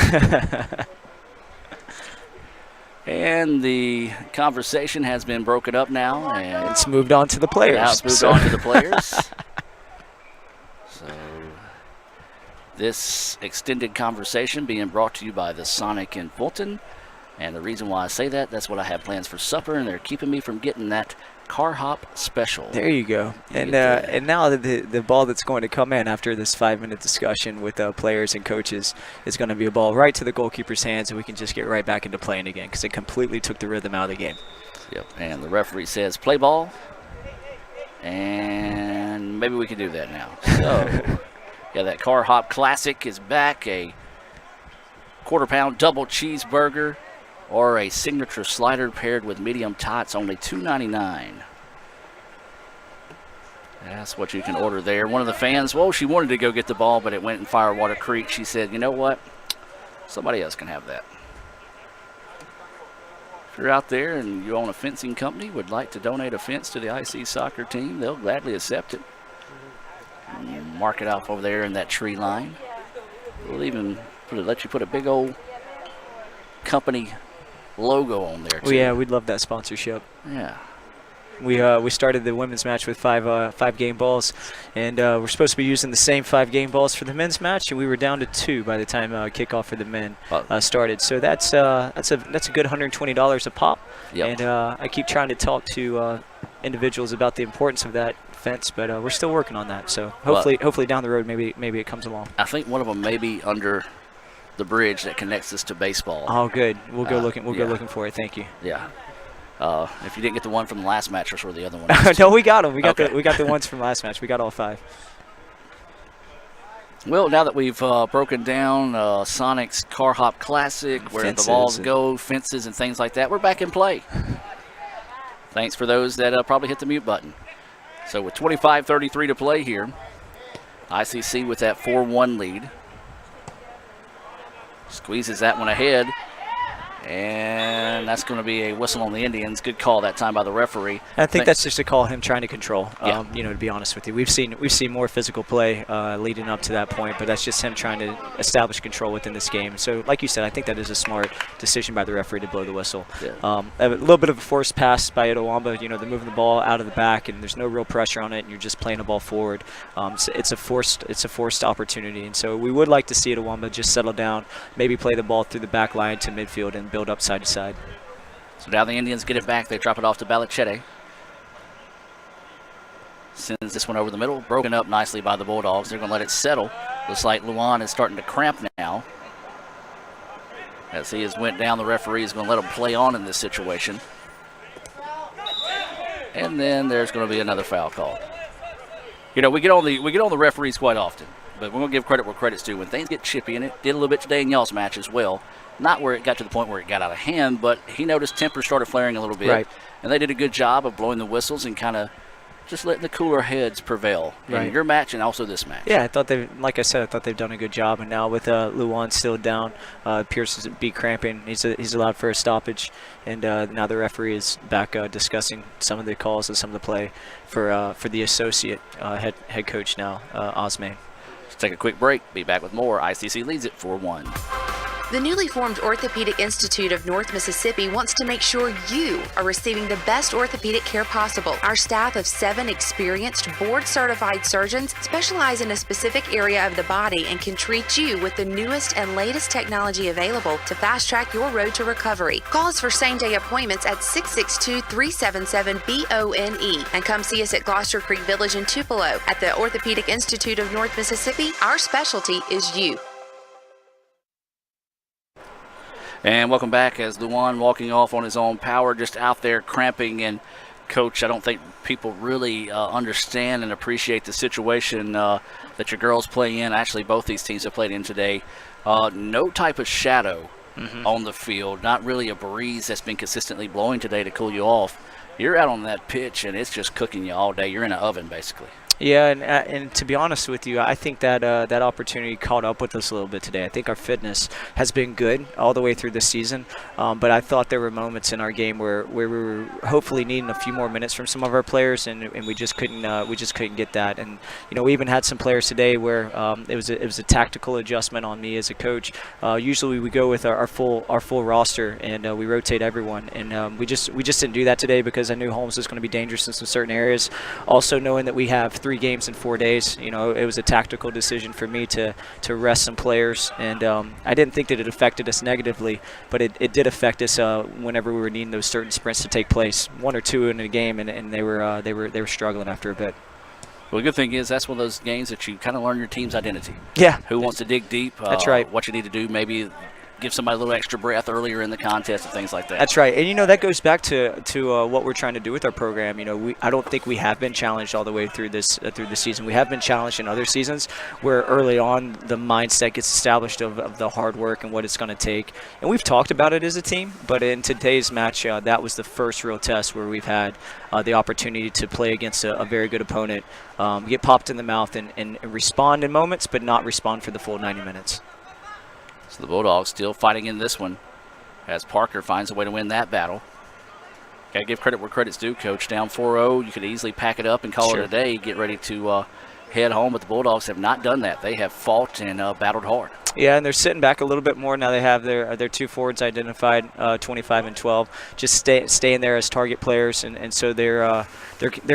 And the conversation has been broken up now, and it's moved on to the players. Now it's moved on to the players. So this extended conversation being brought to you by the Sonic in Fulton. And the reason why I say that's what I have plans for supper, and they're keeping me from getting that car hop special. There you go. And now the ball that's going to come in after this 5-minute discussion with players and coaches is going to be a ball right to the goalkeeper's hands, and we can just get right back into playing again because it completely took the rhythm out of the game. Yep. And the referee says play ball, and maybe we can do that now. So yeah, that car hop classic is back. A quarter-pound double cheeseburger or a signature slider paired with medium tots, only $2.99. That's what you can order there. One of the fans, well, she wanted to go get the ball, but it went in Firewater Creek. She said, you know what? Somebody else can have that. If you're out there and you own a fencing company, would like to donate a fence to the IC soccer team, they'll gladly accept it. Mark it off over there in that tree line. We'll even let you put a big old company logo on there too. Well, yeah, we'd love that sponsorship. Yeah. We started the women's match with five game balls, and we're supposed to be using the same 5 game balls for the men's match, and we were down to 2 by the time kickoff for the men started. So that's a good $120 a pop. Yep. And I keep trying to talk to individuals about the importance of that fence, but we're still working on that. So hopefully down the road maybe it comes along. I think one of them may be under the bridge that connects us to baseball. Oh, good. We'll go looking. We'll go looking for it. Thank you. Yeah. If you didn't get the one from the last match, or sure the other one. No, we got them. We got the ones from last match. We got all 5. Well, now that we've broken down Sonic's Car Hop Classic, where the balls go, fences, and things like that, we're back in play. Thanks for those that probably hit the mute button. So with 25:33 to play here, ICC with that 4-1 lead. Squeezes that one ahead. And that's going to be a whistle on the Indians. Good call that time by the referee. I think that's just a call him trying to control. Yeah. To be honest with you, we've seen more physical play leading up to that point, but that's just him trying to establish control within this game. So, like you said, I think that is a smart decision by the referee to blow the whistle. Yeah. A little bit of a forced pass by Itawamba. They're moving the ball out of the back, and there's no real pressure on it, and you're just playing the ball forward. So it's a forced opportunity, and so we would like to see Itawamba just settle down, maybe play the ball through the back line to midfield and build up side to side. So now the Indians get it back. They drop it off to Balichete. Sends this one over the middle. Broken up nicely by the Bulldogs. They're going to let it settle. Looks like Luan is starting to cramp now. As he has went down, the referee is going to let him play on in this situation. And then there's going to be another foul call. We get on the referees quite often, but we're going to give credit where credit's due. When things get chippy, and it did a little bit today in y'all's match as well. Not where it got to the point where it got out of hand, but he noticed tempers started flaring a little bit. Right. And they did a good job of blowing the whistles and kind of just letting the cooler heads prevail in your match and also this match. Yeah, I thought they've done a good job. And now with Luan still down, appears to be cramping. He's allowed for a stoppage, and now the referee is back discussing some of the calls and some of the play for the associate head coach now, Osman. Let's take a quick break. Be back with more. ICC leads it 4-1. The newly formed Orthopedic Institute of North Mississippi wants to make sure you are receiving the best orthopedic care possible. Our staff of 7 experienced, board-certified surgeons specialize in a specific area of the body and can treat you with the newest and latest technology available to fast-track your road to recovery. Call us for same-day appointments at 662-377-BONE and come see us at Gloucester Creek Village in Tupelo. At the Orthopedic Institute of North Mississippi, our specialty is you. And welcome back as Luan walking off on his own power, just out there cramping. And, Coach, I don't think people really understand and appreciate the situation that your girls play in. Actually, both these teams have played in today. No type of shadow on the field, not really a breeze that's been consistently blowing today to cool you off. You're out on that pitch, and it's just cooking you all day. You're in an oven, basically. Yeah, and to be honest with you, I think that that opportunity caught up with us a little bit today. I think our fitness has been good all the way through this season, but I thought there were moments in our game where we were hopefully needing a few more minutes from some of our players, and we just couldn't get that. And we even had some players today where it was a tactical adjustment on me as a coach. Usually we go with our full roster and we rotate everyone, and we just didn't do that today because I knew Holmes was going to be dangerous in some certain areas. Also knowing that we have 3 games in 4 days, it was a tactical decision for me to rest some players, and I didn't think that it affected us negatively, but it did affect us whenever we were needing those certain sprints to take place, 1 or 2 in a game, and they were struggling after a bit. Well, the good thing is that's one of those games that you kind of learn your team's identity. Yeah. Who wants to dig deep? That's right. What you need to do, maybe give somebody a little extra breath earlier in the contest and things like that. That's right, and that goes back to what we're trying to do with our program. I don't think we have been challenged all the way through this season. We have been challenged in other seasons where early on the mindset gets established of the hard work and what it's going to take, and we've talked about it as a team. But in today's match, that was the first real test where we've had the opportunity to play against a very good opponent, get popped in the mouth and respond in moments, but not respond for the full 90 minutes. So the Bulldogs still fighting in this one as Parker finds a way to win that battle. Got to give credit where credit's due, Coach. Down 4-0, you could easily pack it up and call it a day, get ready to head home, but the Bulldogs have not done that. They have fought and battled hard. Yeah, and they're sitting back a little bit more now. They have their 2 forwards identified, 25 and 12, just staying there as target players, and so they're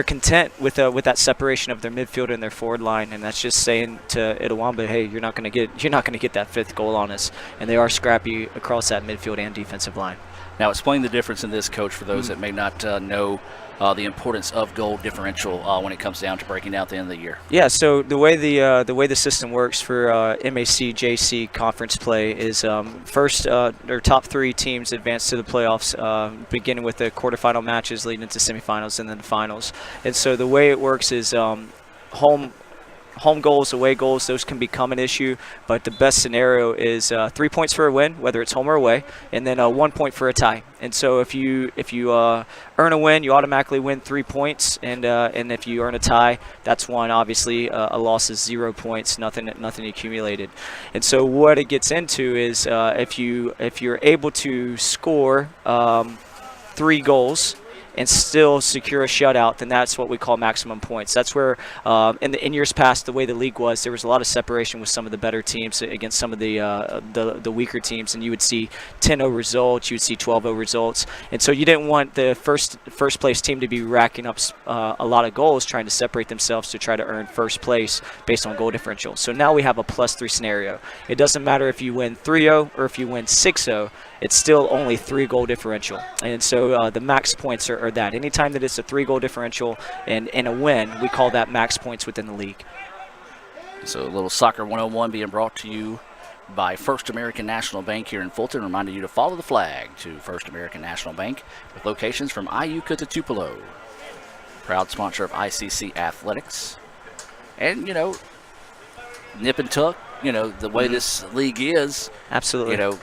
content with that separation of their midfield and their forward line, and that's just saying to Itawamba, hey, you're not going to get that 5th goal on us, and they are scrappy across that midfield and defensive line. Now, explain the difference in this, Coach, for those that may not know the importance of goal differential when it comes down to breaking out the end of the year. Yeah, so the way the system works for MAC JC conference play is first their top 3 teams advance to the playoffs, beginning with the quarterfinal matches leading into semifinals and then the finals. And so the way it works is home home goals, away goals, those can become an issue, but the best scenario is 3 points for a win, whether it's home or away, and then 1 point for a tie. And so if you earn a win, you automatically win 3 points, and if you earn a tie, that's one. Obviously, a loss is 0 points, nothing accumulated. And so what it gets into is if you're able to score 3 goals and still secure a shutout, then that's what we call maximum points. That's where, in years past, the way the league was, there was a lot of separation with some of the better teams against some of the weaker teams, and you would see 10-0 results, you would see 12-0 results, and so you didn't want the first place team to be racking up a lot of goals, trying to separate themselves to try to earn first place based on goal differential. So now we have a +3 scenario. It doesn't matter if you win 3-0 or if you win 6-0. It's still only 3 goal differential. And so the max points are that. Anytime that it's a 3 goal differential and a win, we call that max points within the league. So a little Soccer 101 being brought to you by First American National Bank here in Fulton, reminding you to follow the flag to First American National Bank with locations from Iuka to Tupelo. Proud sponsor of ICC Athletics. And, nip and tuck, the way this league is. Absolutely.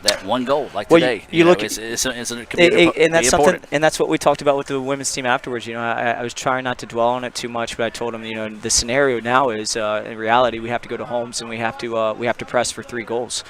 That 1 goal like today. You look at and that's something, and that's what we talked about with the women's team afterwards. I was trying not to dwell on it too much, but I told them, the scenario now is in reality we have to go to Holmes and we have to press for 3 goals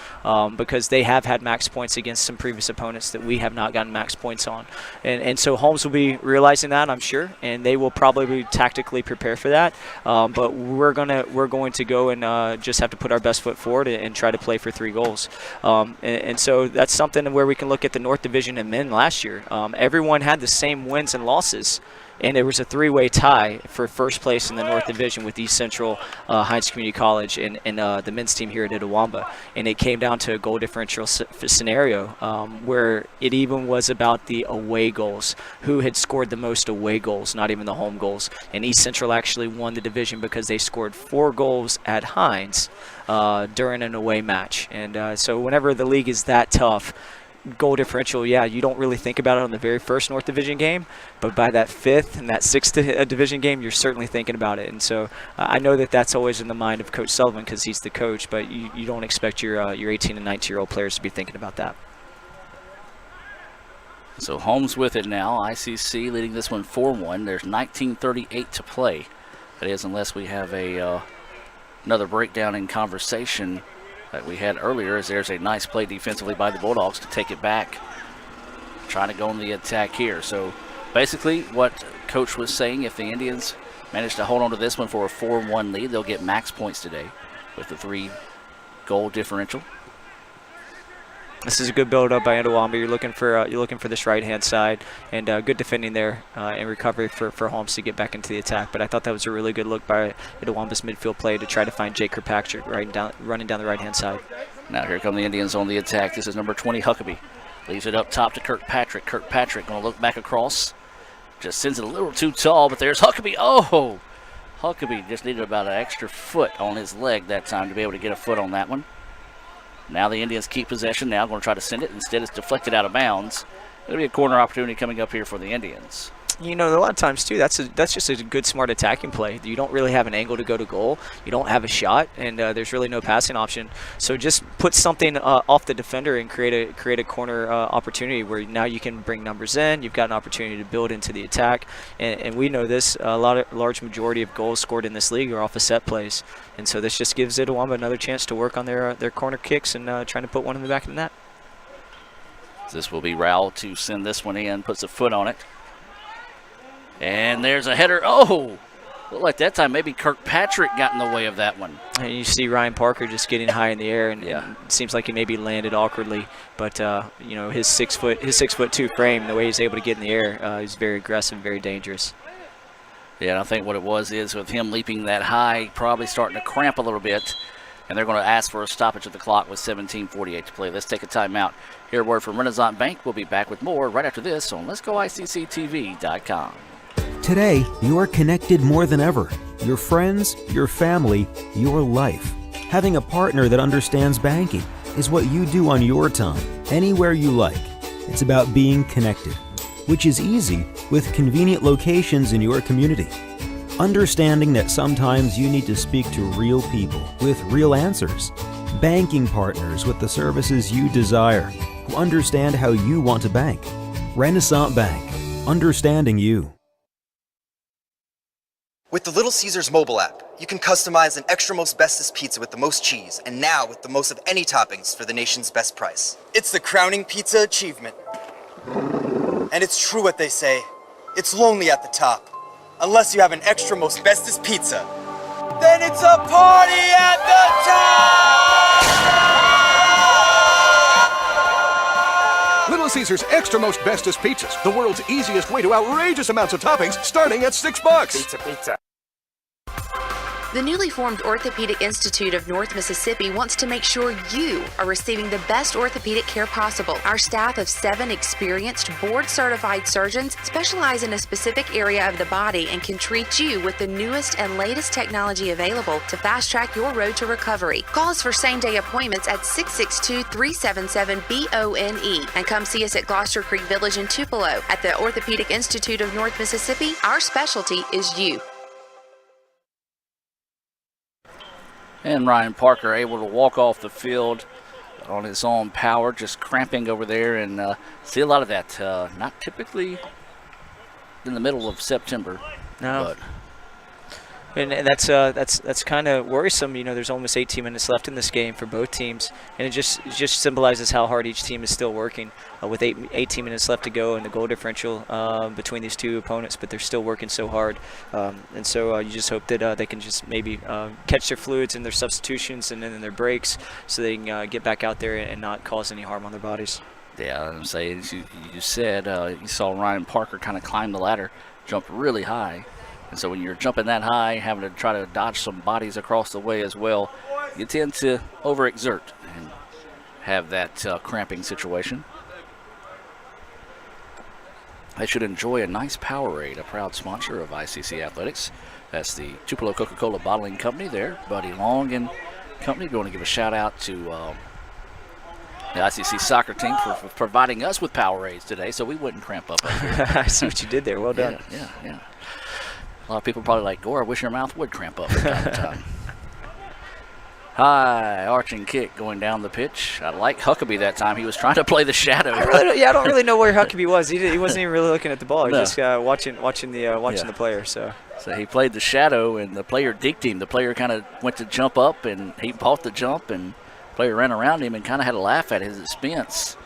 because they have had max points against some previous opponents that we have not gotten max points on, and so Holmes will be realizing that, I'm sure, and they will probably tactically prepare for that. But we're going to go and just have to put our best foot forward and try to play for 3 goals. And so that's something where we can look at the North Division and men last year. Everyone had the same wins and losses, and there was a 3-way tie for first place in the North Division with East Central, Hines Community College, and the men's team here at Itawamba. And it came down to a goal differential scenario where it even was about the away goals, who had scored the most away goals, not even the home goals. And East Central actually won the division because they scored 4 goals at Hines during an away match. And so whenever the league is that tough, goal differential, you don't really think about it on the very first North Division game, but by that 5th and that 6th Division game, you're certainly thinking about it. And so I know that that's always in the mind of Coach Sullivan because he's the coach, but you don't expect your 18 and 19-year-old players to be thinking about that. So Holmes with it now. ICC leading this one 4-1. There's 19:38 to play. That is, unless we have another breakdown in conversation that we had earlier, as there's a nice play defensively by the Bulldogs to take it back, trying to go on the attack here. So basically what Coach was saying, if the Indians manage to hold on to this one for a 4-1 lead, they'll get max points today with the 3 goal differential. This is a good build-up by Itawamba. You're looking for this right-hand side, and good defending there and recovery for Holmes to get back into the attack. But I thought that was a really good look by Itawamba's midfield play to try to find Jake Kirkpatrick running down the right-hand side. Now here come the Indians on the attack. This is number 20, Huckabee. Leaves it up top to Kirkpatrick. Kirkpatrick going to look back across. Just sends it a little too tall, but there's Huckabee. Oh! Huckabee just needed about an extra foot on his leg that time to be able to get a foot on that one. Now the Indians keep possession. Now going to try to send it. Instead, it's deflected out of bounds. It'll be a corner opportunity coming up here for the Indians. A lot of times, too, that's just a good, smart attacking play. You don't really have an angle to go to goal. You don't have a shot, and there's really no passing option. So just put something off the defender and create a corner opportunity where now you can bring numbers in. You've got an opportunity to build into the attack. And we know this. Large majority of goals scored in this league are off of set plays. And so this just gives Itawamba another chance to work on their corner kicks and trying to put one in the back of the net. This will be Rowell to send this one in, puts a foot on it. And there's a header. Oh! Looked like that time maybe Kirkpatrick got in the way of that one. And you see Ryan Parker just getting high in the air, and it seems like he maybe landed awkwardly. But his 6'2" frame, the way he's able to get in the air, is very aggressive, very dangerous. Yeah, and I think what it was is with him leaping that high, probably starting to cramp a little bit. And they're going to ask for a stoppage of the clock with 17:48 to play. Let's take a timeout. Hear a word from Renaissance Bank. We'll be back with more right after this on Let'sGoICCTV.com. Today, you're connected more than ever. Your friends, your family, your life. Having a partner that understands banking is what you do on your time, anywhere you like. It's about being connected, which is easy with convenient locations in your community. Understanding that sometimes you need to speak to real people with real answers. Banking partners with the services you desire, who understand how you want to bank. Renaissance Bank, understanding you. With the Little Caesars mobile app, you can customize an extra most bestest pizza with the most cheese, and now with the most of any toppings for the nation's best price. It's the crowning pizza achievement. And it's true what they say, it's lonely at the top. Unless you have an extra most bestest pizza, then it's a party at the top! Little Caesars Extra Most Bestest Pizzas, the world's easiest way to outrageous amounts of toppings, starting at $6. Pizza. The newly formed Orthopedic Institute of North Mississippi wants to make sure you are receiving the best orthopedic care possible. Our staff of 7 experienced, board-certified surgeons specialize in a specific area of the body and can treat you with the newest and latest technology available to fast-track your road to recovery. Call us for same-day appointments at 662-377-BONE and come see us at Gloucester Creek Village in Tupelo. At the Orthopedic Institute of North Mississippi, our specialty is you. And Ryan Parker able to walk off the field on his own power, just cramping over there, and see a lot of that. Not typically in the middle of September. No. But And that's kind of worrisome. You know, there's almost 18 minutes left in this game for both teams, and it just symbolizes how hard each team is still working with 18 minutes left to go and the goal differential between these two opponents. But they're still working so hard, and so you just hope that they can just maybe catch their fluids and their substitutions and then their breaks, so they can get back out there and not cause any harm on their bodies. Yeah, I'm saying, you said you saw Ryan Parker kind of climb the ladder, jumped really high. And so when you're jumping that high, having to try to dodge some bodies across the way as well, you tend to overexert and have that cramping situation. They should enjoy a nice Powerade, a proud sponsor of ICC Athletics. That's the Tupelo Coca-Cola Bottling Company there, Buddy Long and company. We want to give a shout out to the ICC soccer team for providing us with Powerades today, so we wouldn't cramp up. I see what you did there. Well done. Yeah. A lot of people probably like, Gore, I wish your mouth would cramp up from time to time. High arching kick going down the pitch. I like Huckabee that time. He was trying to play the shadow. I don't really know where Huckabee was. He wasn't even really looking at the ball. He No. was just watching the player. So he played the shadow, and the player deked him. The player kind of went to jump up, and he bought the jump, and the player ran around him and kind of had a laugh at his expense.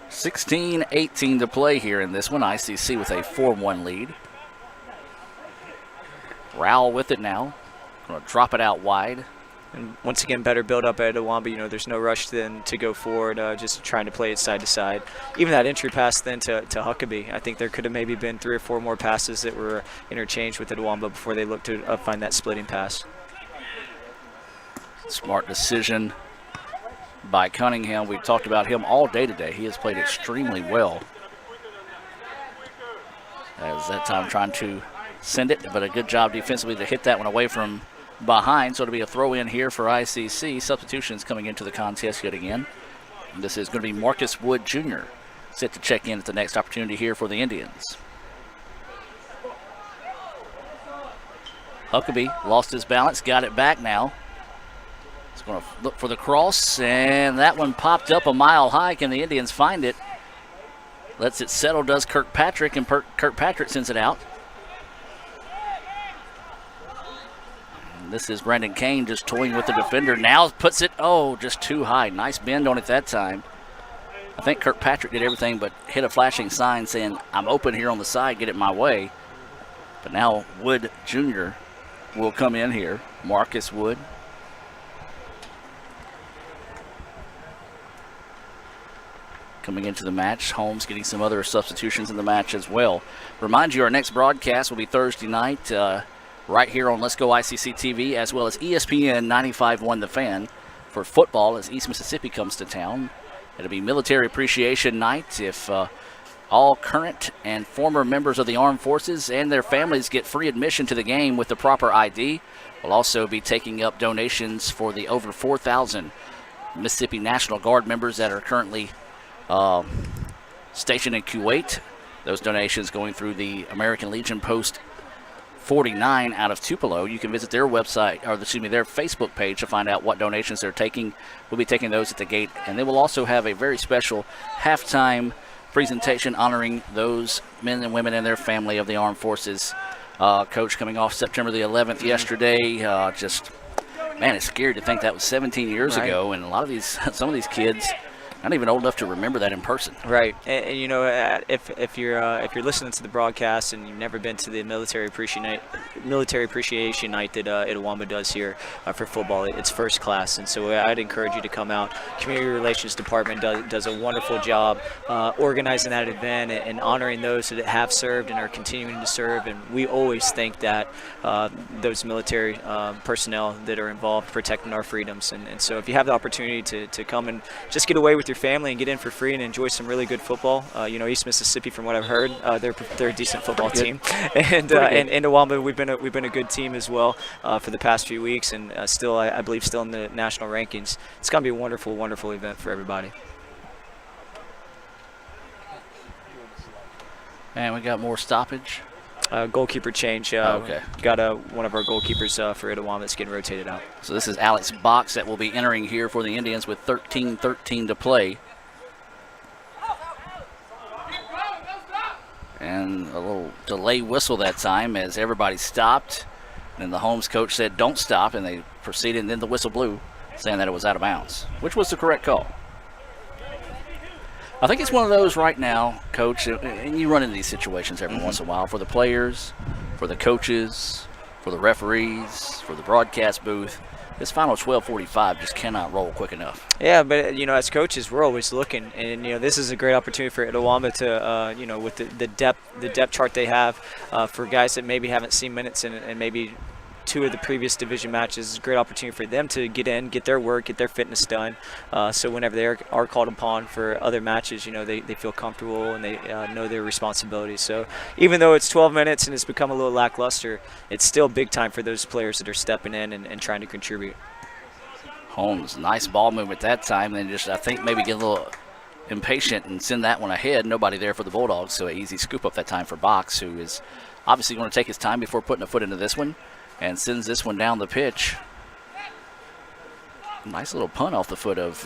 16-18 to play here in this one. ICC with a 4-1 lead. Rowell with it now. Going to drop it out wide. And once again, better build up at Awamba. You know, there's no rush then to go forward, just trying to play it side to side. Even that entry pass then to Huckabee, I think there could have maybe been 3 or 4 more passes that were interchanged with Awamba before they looked to find that splitting pass. Smart decision by Cunningham. We've talked about him all day today. He has played extremely well. As that time trying to send it, but a good job defensively to hit that one away from behind. So it'll be a throw in here for ICC. Substitutions coming into the contest yet again. And this is going to be Marcus Wood Jr. set to check in at the next opportunity here for the Indians. Huckabee lost his balance, got it back now. He's going to look for the cross, and that one popped up a mile high. Can the Indians find it? Lets it settle, does Kirkpatrick, and Kirkpatrick sends it out. And this is Brandon Kane just toying with the defender. Now puts it, just too high. Nice bend on it that time. I think Kirkpatrick did everything but hit a flashing sign saying, I'm open here on the side, get it my way. But now Wood Jr. will come in here. Marcus Wood. Coming into the match. Holmes getting some other substitutions in the match as well. Remind you, our next broadcast will be Thursday night right here on Let's Go ICC TV, as well as ESPN 95.1 The Fan for football as East Mississippi comes to town. It'll be Military Appreciation Night. If all current and former members of the armed forces and their families get free admission to the game with the proper ID, we'll also be taking up donations for the over 4,000 Mississippi National Guard members that are currently stationed in Kuwait. Those donations going through the American Legion Post 49 out of Tupelo. You can visit their website, or their Facebook page to find out what donations they're taking. We'll be taking those at the gate, and they will also have a very special halftime presentation honoring those men and women and their family of the armed forces. Coach, coming off September the 11th yesterday, man, it's scary to think that was 17 years ago, and some of these kids not even old enough to remember that in person. Right, and you know, if you're listening to the broadcast and you've never been to the military appreciation night that Itawamba does here for football, it's first class, and so I'd encourage you to come out. Community Relations Department does a wonderful job organizing that event and honoring those that have served and are continuing to serve, and we always think that those military personnel that are involved protecting our freedoms, and so if you have the opportunity to come and just get away with your family and get in for free and enjoy some really good football. East Mississippi, from what I've heard, they're a decent football team, and Itawamba, we've been a good team as well for the past few weeks, and still I believe still in the national rankings. It's gonna be a wonderful event for everybody. And we got more stoppage. Goalkeeper change. Okay. Got one of our goalkeepers for Itawamba that's getting rotated out. So this is Alex Box that will be entering here for the Indians with 13:13 to play. And a little delay whistle that time as everybody stopped. And the Holmes coach said, don't stop, and they proceeded, and then the whistle blew, saying that it was out of bounds, which was the correct call. I think it's one of those right now, Coach, and you run into these situations every once in a while, for the players, for the coaches, for the referees, for the broadcast booth. This final 12:45 just cannot roll quick enough. Yeah, but as coaches, we're always looking, and this is a great opportunity for Itawamba to, with the depth chart they have for guys that maybe haven't seen minutes and maybe two of the previous division matches. It's a great opportunity for them to get in, get their work, get their fitness done. So whenever they are called upon for other matches, they feel comfortable and they know their responsibilities. So even though it's 12 minutes and it's become a little lackluster, it's still big time for those players that are stepping in and trying to contribute. Holmes, nice ball movement that time. Then just, I think, maybe get a little impatient and send that one ahead. Nobody there for the Bulldogs, so an easy scoop up that time for Box, who is obviously going to take his time before putting a foot into this one. And sends this one down the pitch. Nice little punt off the foot of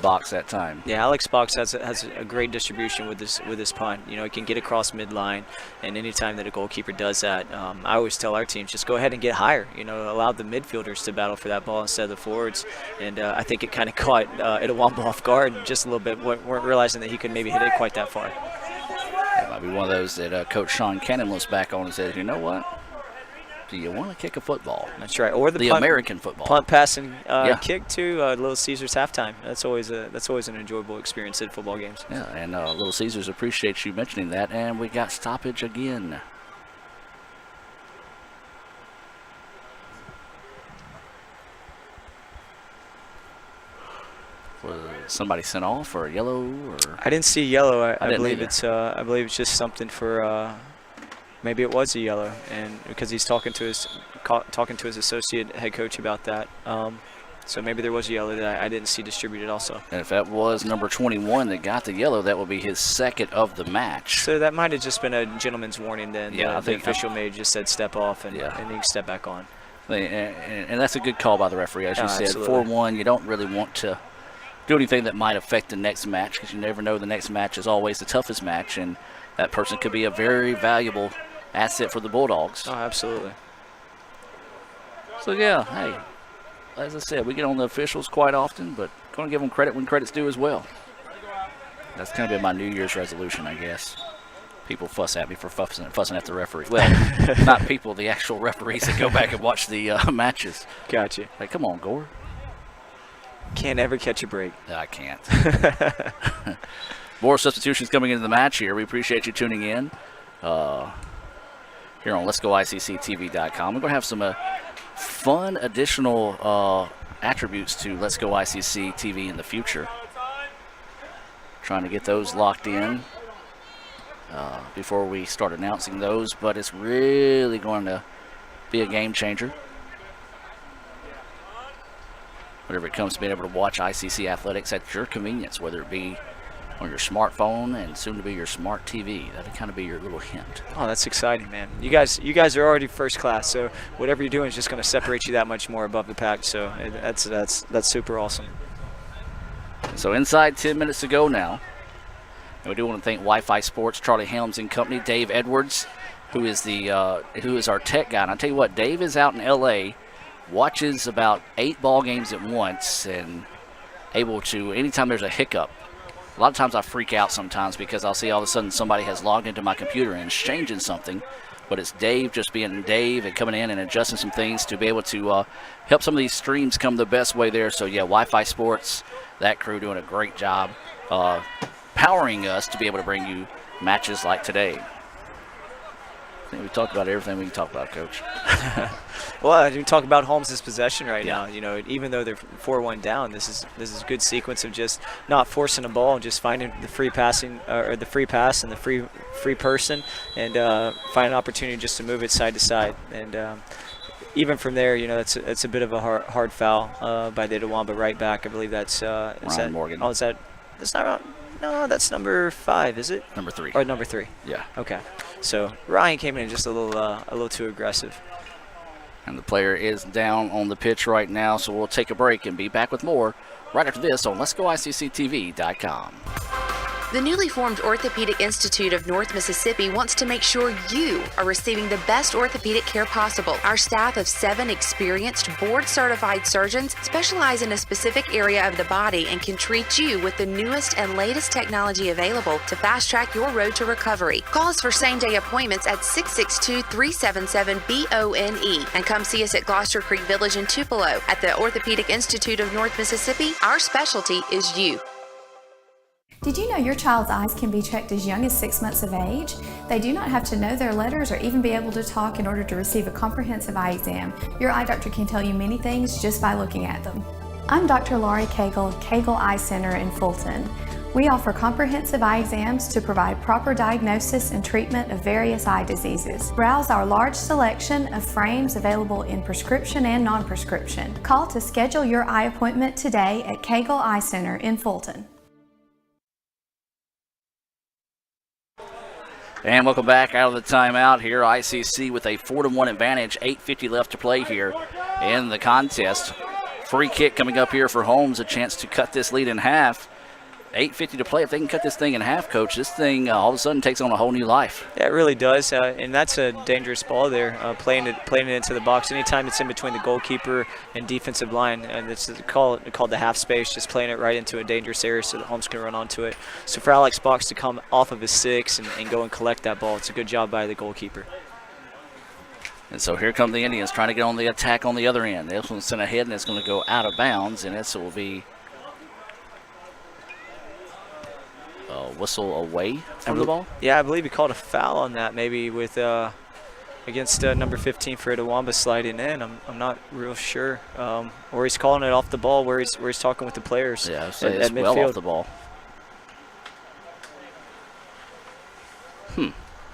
Box that time. Yeah, Alex Box has a great distribution with this punt. He can get across midline, and anytime that a goalkeeper does that, I always tell our teams, just go ahead and get higher. Allow the midfielders to battle for that ball instead of the forwards. And I think it kind of caught Itawamba off guard just a little bit. Weren't realizing that he could maybe hit it quite that far. That might be one of those that Coach Sean Cannon looks back on and says, you know what? Do you want to kick a football? That's right, or the American football punt, pass, and kick to Little Caesars halftime. That's always an enjoyable experience at football games. Yeah, and Little Caesars appreciates you mentioning that. And we got stoppage again. Was somebody sent off or yellow? Or I didn't see yellow. I believe either. I believe it's just something for. Maybe it was a yellow, and because he's talking to his associate head coach about that. So maybe there was a yellow that I didn't see distributed also. And if that was number 21 that got the yellow, that will be his second of the match. So that might have just been a gentleman's warning then. Yeah, the official may have just said step off and he can step back on. And that's a good call by the referee, as you said. Absolutely. 4-1, you don't really want to do anything that might affect the next match, because you never know, the next match is always the toughest match, and that person could be a very valuable asset for the Bulldogs. Oh, absolutely. So, yeah, hey, as I said, we get on the officials quite often, but going to give them credit when credit's due as well. That's kind of been my New Year's resolution, I guess. People fuss at me for fussing at the referee. Well, not people, the actual referees that go back and watch the matches. Gotcha. Like, come on, Gore. Can't ever catch a break. I can't. More substitutions coming into the match here. We appreciate you tuning in here on Let'sGoICCTV.com. We're going to have some fun additional attributes to Let's Go ICC TV in the future. Trying to get those locked in before we start announcing those, but it's really going to be a game changer. Whenever it comes to being able to watch ICC athletics at your convenience, whether it be on your smartphone and soon to be your smart TV. That'll kind of be your little hint. Oh, that's exciting, man. You guys are already first class, so whatever you're doing is just going to separate you that much more above the pack. So that's super awesome. So inside 10 minutes to go now. And we do want to thank Wi-Fi Sports, Charlie Helms and Company, Dave Edwards, who is our tech guy. And I'll tell you what, Dave is out in L.A., watches about 8 ball games at once, and able to, anytime there's a hiccup, a lot of times I freak out sometimes because I'll see all of a sudden somebody has logged into my computer and is changing something. But it's Dave just being Dave and coming in and adjusting some things to be able to help some of these streams come the best way there. So, yeah, Wi-Fi Sports, that crew doing a great job powering us to be able to bring you matches like today. I think we talked about everything we can talk about, Coach. Well, we talk about Holmes' possession right now. You know, even though they're 4-1 down, this is a good sequence of just not forcing a ball and just finding the free passing or the free pass and the free person, and find an opportunity just to move it side to side. And even from there, you know, it's a bit of a hard foul by the Itawamba right back. I believe that's Ryan Morgan. Oh, that's not. No, that's number 5, is it? Number 3. Or number 3. Yeah. Okay. So Ryan came in just a little too aggressive. And the player is down on the pitch right now, so we'll take a break and be back with more right after this on Let'sGoICCTV.com. The newly formed Orthopedic Institute of North Mississippi wants to make sure you are receiving the best orthopedic care possible. Our staff of 7 experienced, board-certified surgeons specialize in a specific area of the body and can treat you with the newest and latest technology available to fast-track your road to recovery. Call us for same-day appointments at 662-377-BONE and come see us at Gloucester Creek Village in Tupelo. At the Orthopedic Institute of North Mississippi, our specialty is you. Did you know your child's eyes can be checked as young as 6 months of age? They do not have to know their letters or even be able to talk in order to receive a comprehensive eye exam. Your eye doctor can tell you many things just by looking at them. I'm Dr. Laurie Cagle of Cagle Eye Center in Fulton. We offer comprehensive eye exams to provide proper diagnosis and treatment of various eye diseases. Browse our large selection of frames available in prescription and non-prescription. Call to schedule your eye appointment today at Cagle Eye Center in Fulton. And welcome back out of the timeout here. ICC with a 4-1 advantage, 8:50 left to play here in the contest. Free kick coming up here for Holmes, a chance to cut this lead in half. 8:50 to play. If they can cut this thing in half, Coach, this thing all of a sudden takes on a whole new life. Yeah, it really does, and that's a dangerous ball there, playing it into the box. Anytime it's in between the goalkeeper and defensive line, and it's called the half space, just playing it right into a dangerous area so that Holmes can run onto it. So for Alex Box to come off of his 6 and go and collect that ball, it's a good job by the goalkeeper. And so here come the Indians trying to get on the attack on the other end. This one's sent ahead, and it's going to go out of bounds, and it will be whistle away from the ball? Yeah, I believe he called a foul on that, maybe with against number 15 for Itawamba sliding in. I'm not real sure. Or he's calling it off the ball where he's talking with the players. Yeah, so it's well off the ball.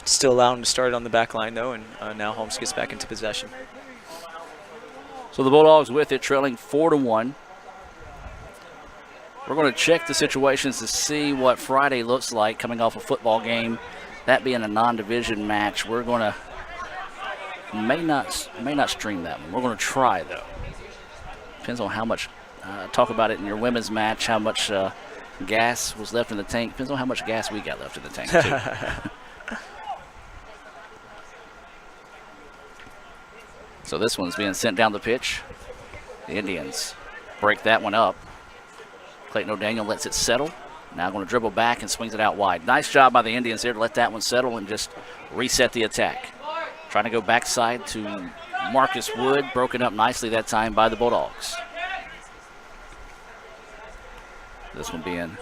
Still allowing him to start it on the back line, though, and now Holmes gets back into possession. So the Bulldogs with it, trailing 4-1. We're going to check the situations to see what Friday looks like coming off a football game. That being a non-division match, we're going to may not stream that one. We're going to try, though. Depends on how much. Talk about it in your women's match. How much gas was left in the tank. Depends on how much gas we got left in the tank too. So this one's being sent down the pitch. The Indians break that one up. Clayton O'Daniel lets it settle. Now going to dribble back and swings it out wide. Nice job by the Indians there to let that one settle and just reset the attack. Trying to go backside to Marcus Wood. Broken up nicely that time by the Bulldogs. This one being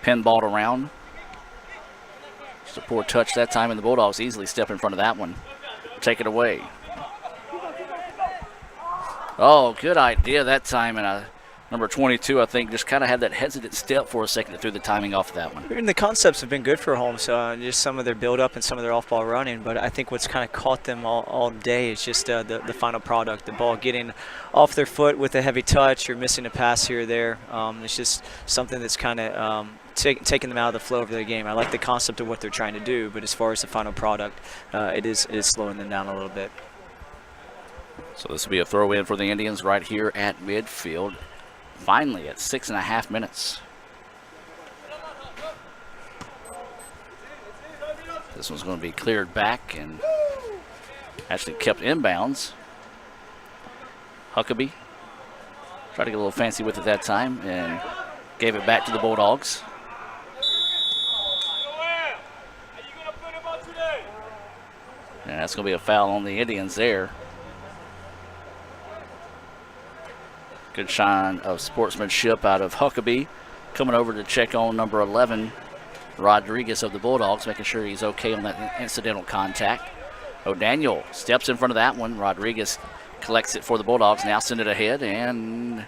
pinballed around. Just a poor touch that time, and the Bulldogs easily step in front of that one. Take it away. Oh, good idea that time, and Number 22, I think, just kind of had that hesitant step for a second that threw the timing off of that one. And the concepts have been good for Holmes, just some of their build-up and some of their off-ball running. But I think what's kind of caught them all day is just the final product, the ball getting off their foot with a heavy touch or missing a pass here or there. It's just something that's kind of taking them out of the flow of their game. I like the concept of what they're trying to do, but as far as the final product, it is slowing them down a little bit. So this will be a throw in for the Indians right here at midfield. Finally at 6.5 minutes. This one's going to be cleared back and actually kept inbounds. Huckabee tried to get a little fancy with it that time and gave it back to the Bulldogs. And that's going to be a foul on the Indians there. Good shine of sportsmanship out of Huckabee. Coming over to check on number 11, Rodriguez of the Bulldogs, making sure he's okay on that incidental contact. O'Daniel steps in front of that one. Rodriguez collects it for the Bulldogs. Now send it ahead. And,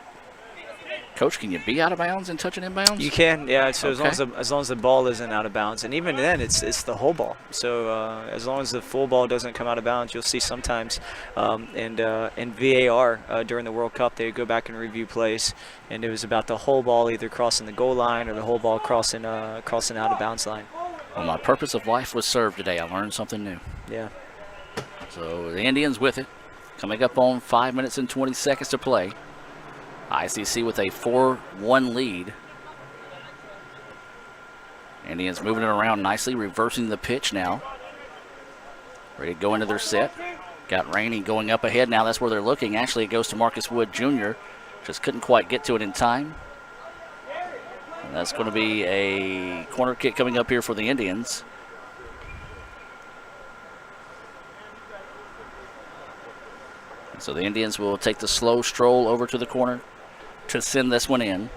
Coach, can you be out of bounds and touch an inbounds? You can, yeah. So Okay. as long as the ball isn't out of bounds, and even then, it's the whole ball. So as long as the full ball doesn't come out of bounds, you'll see sometimes in VAR during the World Cup they go back and review plays, and it was about the whole ball either crossing the goal line or the whole ball crossing out of bounds line. Well, my purpose of life was served today. I learned something new. Yeah. So the Indians with it, coming up on 5 minutes and 20 seconds to play. ICC with a 4-1 lead. Indians moving it around nicely, reversing the pitch now. Ready to go into their set. Got Rainey going up ahead now. That's where they're looking. Actually, it goes to Marcus Wood Jr. Just couldn't quite get to it in time. And that's going to be a corner kick coming up here for the Indians. So the Indians will take the slow stroll over to the corner to send this one in.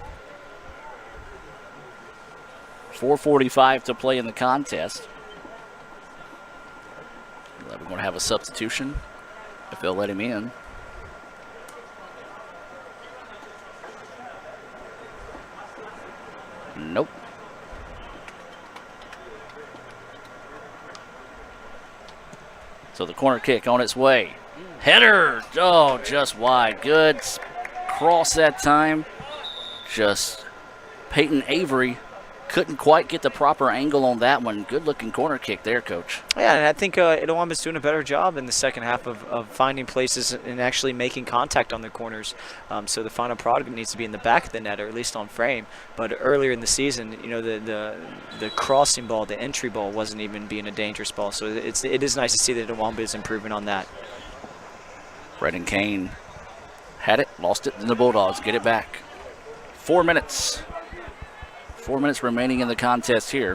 4:45 to play in the contest. We're going to have a substitution if they'll let him in. Nope. So the corner kick on its way. Header, oh, just wide. Good cross that time. Just Peyton Avery couldn't quite get the proper angle on that one. Good looking corner kick there, Coach. Yeah, and I think Itawamba's doing a better job in the second half of finding places and actually making contact on the corners. So the final product needs to be in the back of the net, or at least on frame. But earlier in the season, the crossing ball, the entry ball, wasn't even being a dangerous ball. So it is nice to see that Itawamba is improving on that. Brendan Kane had it, lost it, and the Bulldogs get it back. 4 minutes. 4 minutes remaining in the contest here.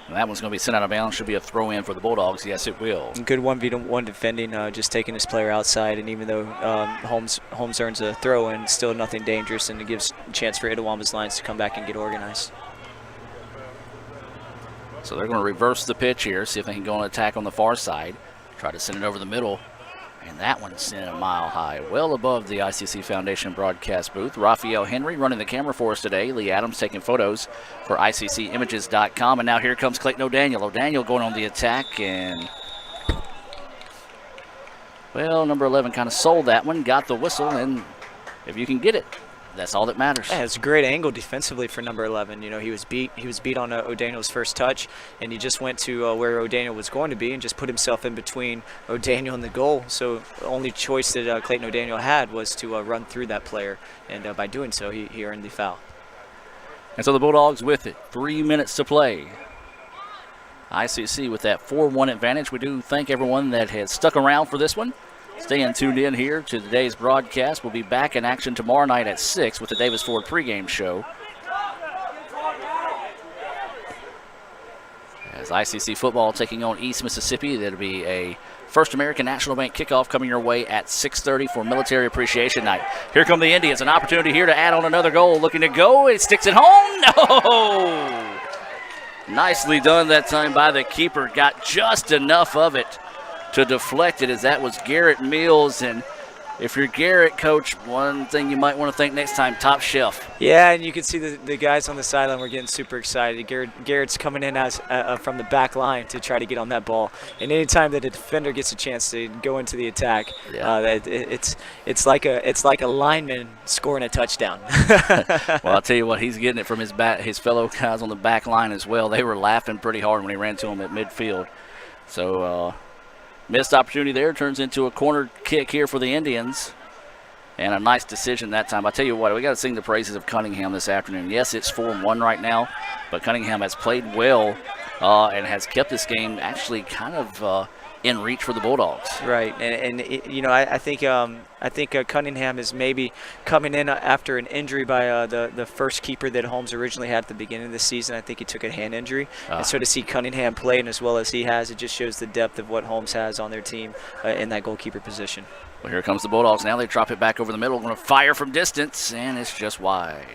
And that one's going to be sent out of bounds. Should be a throw in for the Bulldogs. Yes, it will. Good 1v1 defending, just taking his player outside. And even though Holmes earns a throw in, still nothing dangerous, and it gives a chance for Itawamba's lines to come back and get organized. So they're going to reverse the pitch here, see if they can go on attack on the far side. Try to send it over the middle. And that one sent a mile high, well above the ICC Foundation broadcast booth. Raphael Henry running the camera for us today. Lee Adams taking photos for ICCimages.com. And now here comes Clayton O'Daniel. O'Daniel going on the attack. And, well, number 11 kind of sold that one, got the whistle. And if you can get it, that's all that matters. Yeah, it's a great angle defensively for number 11. He was beat on O'Daniel's first touch, and he just went to where O'Daniel was going to be and just put himself in between O'Daniel and the goal. So the only choice that Clayton O'Daniel had was to run through that player, and by doing so, he earned the foul. And so the Bulldogs with it. 3 minutes to play. ICC with that 4-1 advantage. We do thank everyone that has stuck around for this one. Staying tuned in here to today's broadcast. We'll be back in action tomorrow night at 6 with the Davis Ford pregame show. As ICC football taking on East Mississippi, that'll be a First American National Bank kickoff coming your way at 6:30 for Military Appreciation Night. Here come the Indians. An opportunity here to add on another goal. Looking to go. It sticks it home. No! Nicely done that time by the keeper. Got just enough of it to deflect it, as that was Garrett Mills, and if you're Garrett, Coach, one thing you might want to think next time, top shelf. Yeah, and you can see the guys on the sideline were getting super excited. Garrett's coming in as from the back line to try to get on that ball. And anytime that a defender gets a chance to go into the attack, it's like a lineman scoring a touchdown. Well, I'll tell you what, he's getting it from his fellow guys on the back line as well. They were laughing pretty hard when he ran to him at midfield. So missed opportunity there turns into a corner kick here for the Indians. And a nice decision that time. I tell you what, we got to sing the praises of Cunningham this afternoon. Yes, it's 4-1 right now, but Cunningham has played well and has kept this game actually kind of in reach for the Bulldogs. Right, and I think Cunningham is maybe coming in after an injury by the first keeper that Holmes originally had at the beginning of the season. I think he took a hand injury, and so to see Cunningham playing as well as he has, it just shows the depth of what Holmes has on their team in that goalkeeper position. Well, here comes the Bulldogs now. They drop it back over the middle, going to fire from distance, and it's just wide.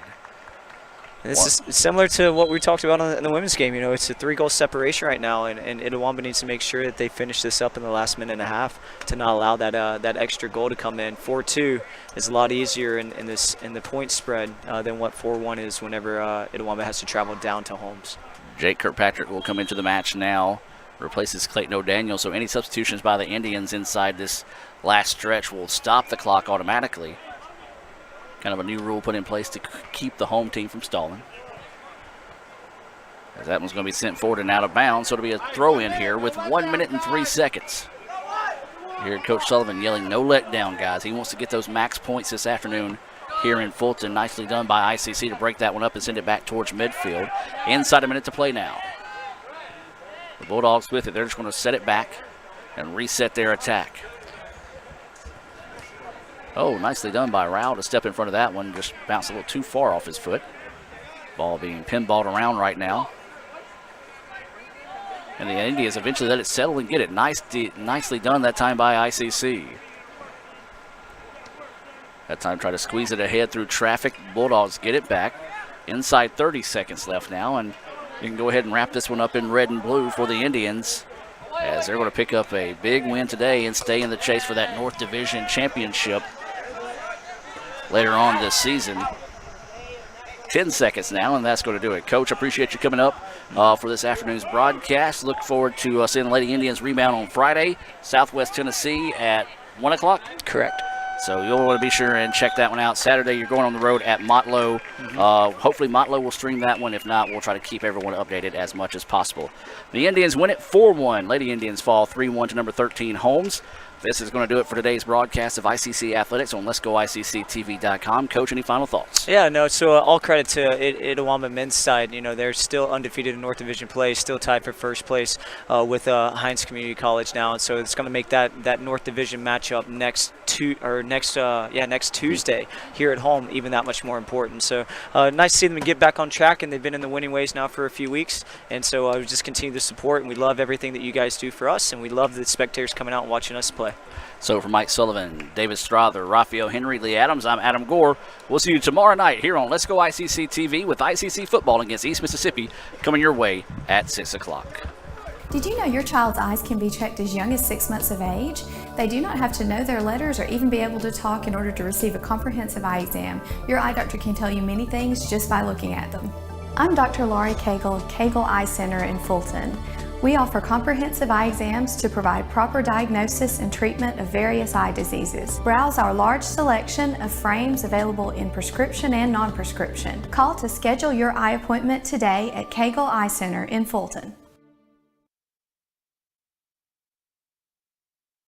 This is similar to what we talked about in the women's game. It's a 3-goal separation right now, and Itawamba needs to make sure that they finish this up in the last minute and a half to not allow that extra goal to come in. 4-2 is a lot easier in the point spread than what 4-1 is whenever Itawamba has to travel down to Holmes. Jake Kirkpatrick will come into the match now, replaces Clayton O'Daniel. So any substitutions by the Indians inside this last stretch will stop the clock automatically. Kind of a new rule put in place to keep the home team from stalling. As that one's going to be sent forward and out of bounds, so it'll be a throw in here with 1 minute and 3 seconds. Here Coach Sullivan yelling, no letdown, guys. He wants to get those max points this afternoon here in Fulton. Nicely done by ICC to break that one up and send it back towards midfield. Inside a minute to play now. The Bulldogs with it. They're just going to set it back and reset their attack. Oh, nicely done by Rao to step in front of that one. Just bounced a little too far off his foot. Ball being pinballed around right now. And the Indians eventually let it settle and get it. Nicely done that time by ICC. That time try to squeeze it ahead through traffic. Bulldogs get it back. Inside 30 seconds left now. And you can go ahead and wrap this one up in red and blue for the Indians, as they're going to pick up a big win today and stay in the chase for that North Division Championship later on this season. 10 seconds now, and that's going to do it. Coach, appreciate you coming up for this afternoon's broadcast. Look forward to seeing the Lady Indians rebound on Friday, Southwest Tennessee at 1 o'clock. Correct. So you'll want to be sure and check that one out. Saturday, you're going on the road at Motlow. Hopefully Motlow will stream that one. If not, we'll try to keep everyone updated as much as possible. The Indians win it 4-1. Lady Indians fall 3-1 to number 13, Holmes. This is going to do it for today's broadcast of ICC Athletics on Let'sGoICCTV.com. Coach, any final thoughts? Yeah, no, so all credit to Itawamba men's side. They're still undefeated in North Division play, still tied for first place with Hines Community College now. And so it's going to make that North Division matchup next Tuesday here at home even that much more important. So nice to see them get back on track, and they've been in the winning ways now for a few weeks. And so we just continue to support, and we love everything that you guys do for us, and we love the spectators coming out and watching us play. So for Mike Sullivan, David Strother, Raphael Henry, Lee Adams, I'm Adam Gore. We'll see you tomorrow night here on Let's Go ICC TV with ICC football against East Mississippi coming your way at 6 o'clock. Did you know your child's eyes can be checked as young as 6 months of age? They do not have to know their letters or even be able to talk in order to receive a comprehensive eye exam. Your eye doctor can tell you many things just by looking at them. I'm Dr. Laurie Cagle of Cagle Eye Center in Fulton. We offer comprehensive eye exams to provide proper diagnosis and treatment of various eye diseases. Browse our large selection of frames available in prescription and non-prescription. Call to schedule your eye appointment today at Cagle Eye Center in Fulton.